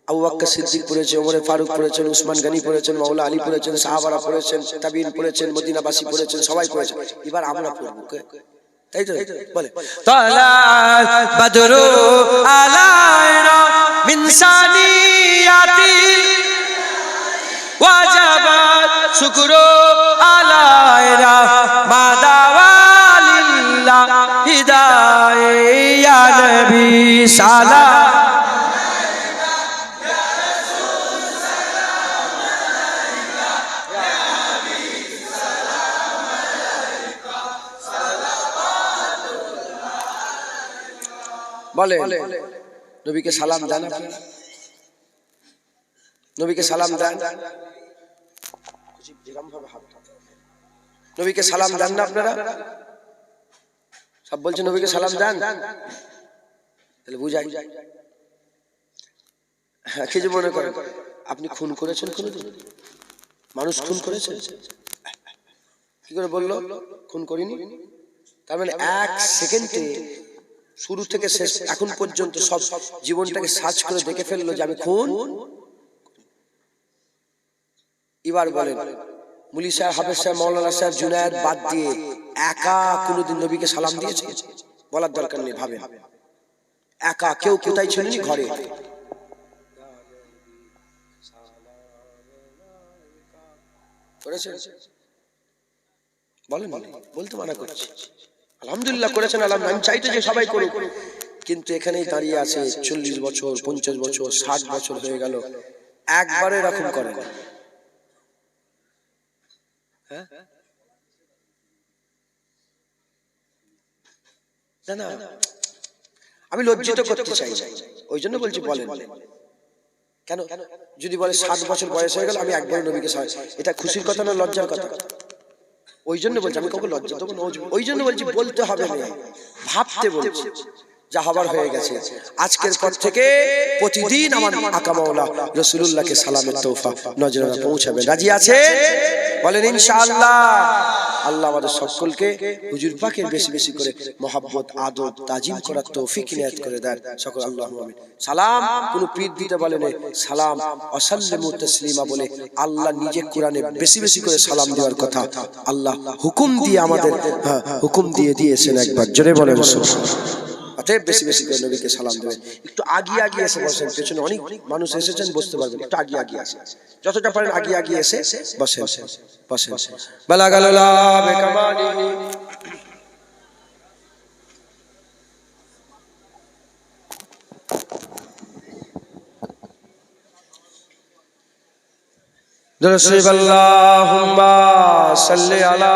আবু বকর সিদ্দিক পড়েছে, ওমর ফারুক পড়েছেন, উসমান গনি পড়েছেন, মাওলা আলী পড়েছেন, সাহাবারা পড়েছেন, তাবিঈন পড়েছেন, মদিনাবাসী পড়েছেন, সবাই পড়েছেন। এবার আমরা পড়ব। তাই তো বলে طلع بدر علينا من ثنيات وجب شكر علينا ما دعا لله هداية يا نبي سلام বলে নবীকে সালাম দেন আপনারা? নবীকে সালাম দেন? নবীকে সালাম দেন না আপনারা? সব বলছে নবীকে সালাম দেন, তাহলে বুঝাই। হ্যাঁ, কি যে মনে করেন আপনি খুন করেছেন কোনোদিন? মানুষ খুন করেছে? কি করে বললো খুন করিনি? তার মানে এক সেকেন্ডে শুরু থেকে শেষ এখন পর্যন্ত সব জীবনটাকে সার্চ করে দেখে ফেললো যে আমি খুন। এবার বলেন মুলি সাহেব, হাফেজ সাহেব, মাওলানা সাহেব, জুনায়েদ বাদ দিয়ে একা কোনোদিন নবীকে সালাম দিয়েছে? বলার দরকার নেই, ভাবেন। একা কেউ কোথায় ছিলেন? ঘরে। করেছে? বলেন, বলতে মানা করছি। আলহামদুলিল্লাহ করেছেন, আলহামদুলিল্লাহ। আমি চাইতে যে সবাই করুক, কিন্তু এখানেই দাঁড়িয়ে আছে 40 বছর, 50 বছর, 60 বছর হয়ে গেল, একবারে এরকম করে না। না, আমি লজ্জিত করতে চাই, ওই জন্য বলছি বলেন। কেন? যদি বলে 60 বছর বয়স হয়ে গেল আমি একবার নবীকে সালাম, এটা খুশির কথা না লজ্জার কথা? ওই জন্য বলছি, আমি কাউকে লজ্জা দেবো না, ওই জন্য বলছি বলতে হবে না, ভাবতে বলছি। যা হবার হয়ে গেছে, আজকের পর থেকে প্রতিদিন আমার আকা মাওলা রাসূলুল্লাহকে সালামের তৌফা নজরানা পৌঁছাবেন। রাজি আছে? বলেন ইনশাআল্লাহ। আল্লাহ আমাদের সকলকে হুজুর পাকের বেশি বেশি করে মহব্বত, আদব, তাজিম করার তৌফিক ইনায়াত করে দেন সকল। আল্লাহুম্মা আমিন। সালাম কোন পীর দিতে বলে না, সালাম ওয়াসাল্লিমু তাসলিমা বলে আল্লাহ নিজে কোরআনে বেশি বেশি করে সালাম দেওয়ার কথা আল্লাহ হুকুম দিয়ে আমাদের হুকুম দিয়ে দিয়েছেন। একবার জোরে বলেন সুবহানাল্লাহ। অতএব বেশি বেশি করে নবীকে সালাম দেবেন। একটু আগিয়ে আগিয়ে এসে বসেন, পেছনে অনেক মানুষ এসেছেন, বসতে পারবেন। একটু আগিয়ে আগিয়ে আসেন, যতটা পারেন আগিয়ে আগিয়ে এসে বসেন বসেন। বালাগাল্লাহ বেকামালি। দরুদ শরীফ আল্লাহুম্মা সাল্লি আলা